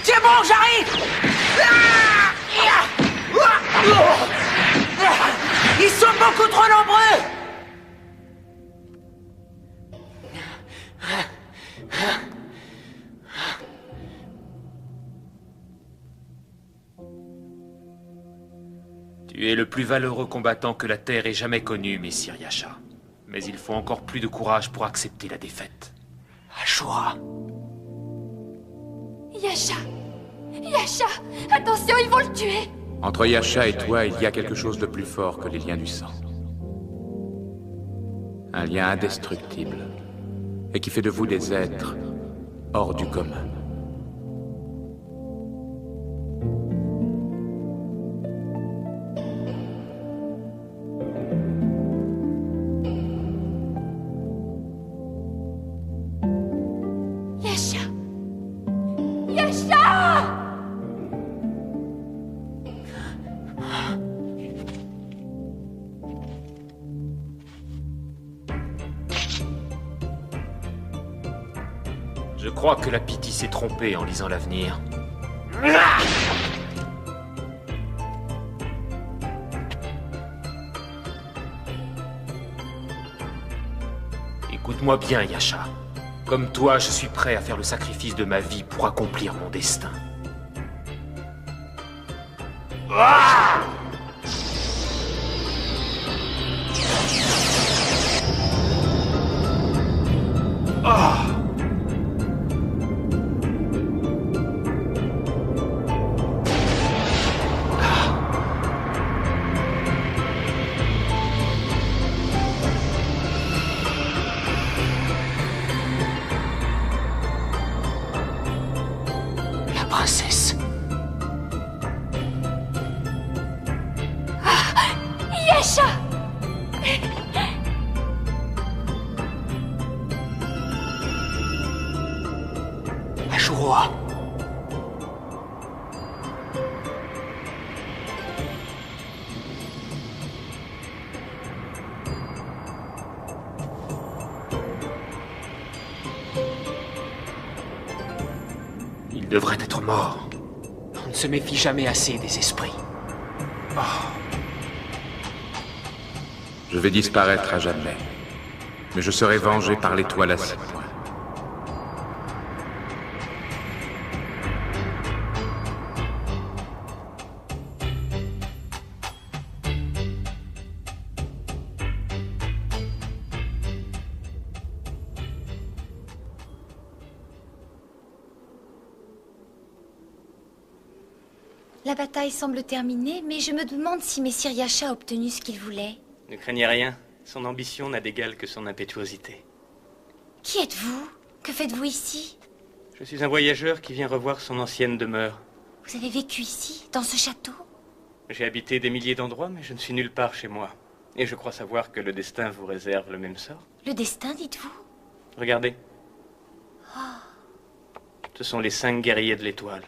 C'est bon, j'arrive! Ils sont beaucoup trop nombreux! Tu es le plus valeureux combattant que la Terre ait jamais connu, Messire Yasha. Mais il faut encore plus de courage pour accepter la défaite. Ashura. Yasha! Yasha! Attention, ils vont le tuer! Entre Yasha et toi, il y a quelque chose de plus fort que les liens du sang. Un lien indestructible. Et qui fait de vous des êtres hors du commun. Yasha! Yasha! Je crois que la Pity s'est trompée en lisant l'avenir. Écoute-moi bien, Yasha. Comme toi, je suis prêt à faire le sacrifice de ma vie pour accomplir mon destin. La princesse. Yasha! Ashura. Il devrait être mort. On ne se méfie jamais assez des esprits. Je vais disparaître à jamais. Mais je serai vengé par l'étoile à 6 points. La bataille semble terminée, mais je me demande si Messire Yasha a obtenu ce qu'il voulait. Ne craignez rien. Son ambition n'a d'égal que son impétuosité. Qui êtes-vous? Que faites-vous ici? Je suis un voyageur qui vient revoir son ancienne demeure. Vous avez vécu ici, dans ce château? J'ai habité des milliers d'endroits, mais je ne suis nulle part chez moi. Et je crois savoir que le destin vous réserve le même sort. Le destin, dites-vous? Regardez. Ce sont les 5 guerriers de l'étoile.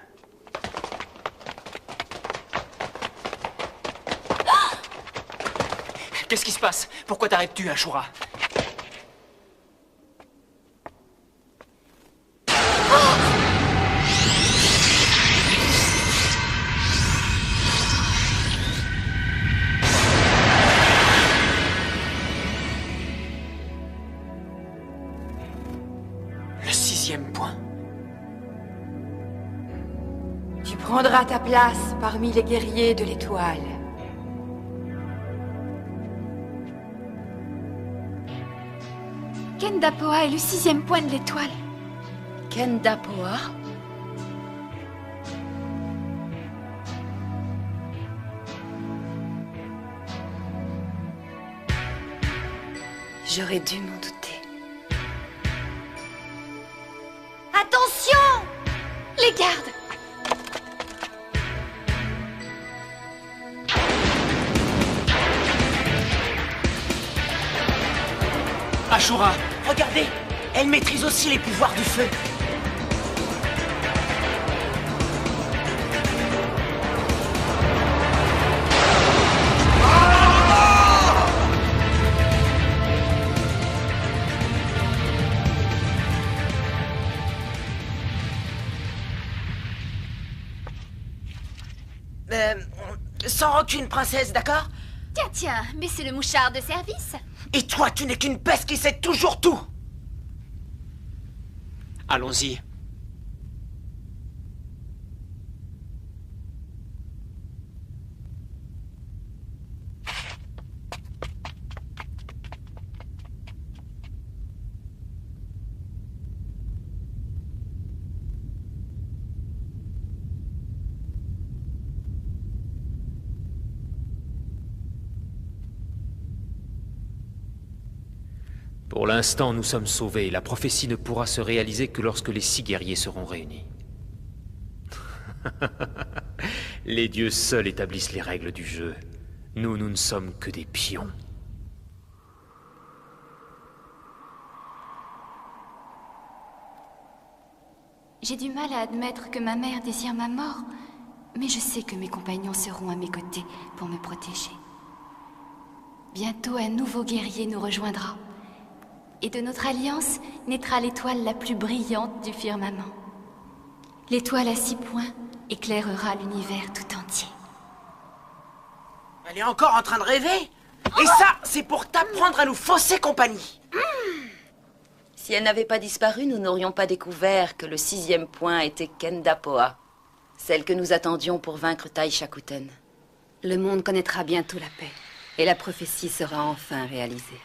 Qu'est-ce qui se passe? Pourquoi t'arrêtes-tu, Ashura? Le 6e point. Tu prendras ta place parmi les guerriers de l'étoile. Kendapoa est le 6e point de l'étoile. Kendapoa? J'aurais dû m'en douter. Attention! Les gardes! Ashura! Regardez, elle maîtrise aussi les pouvoirs du feu. Sans rancune, princesse, d'accord? Tiens, tiens, mais c'est le mouchard de service. Et toi, tu n'es qu'une peste qui sait toujours tout. Allons-y. Pour l'instant, nous sommes sauvés. La prophétie ne pourra se réaliser que lorsque les 6 guerriers seront réunis. Les dieux seuls établissent les règles du jeu. Nous ne sommes que des pions. J'ai du mal à admettre que ma mère désire ma mort, mais je sais que mes compagnons seront à mes côtés pour me protéger. Bientôt, un nouveau guerrier nous rejoindra. Et de notre alliance naîtra l'étoile la plus brillante du firmament. L'étoile à 6 points éclairera l'univers tout entier. Elle est encore en train de rêver. Et ça, c'est pour t'apprendre à nous fausser compagnie. Si elle n'avait pas disparu, nous n'aurions pas découvert que le 6e point était Kendapoa, celle que nous attendions pour vaincre Taishakuten. Le monde connaîtra bientôt la paix, et la prophétie sera enfin réalisée.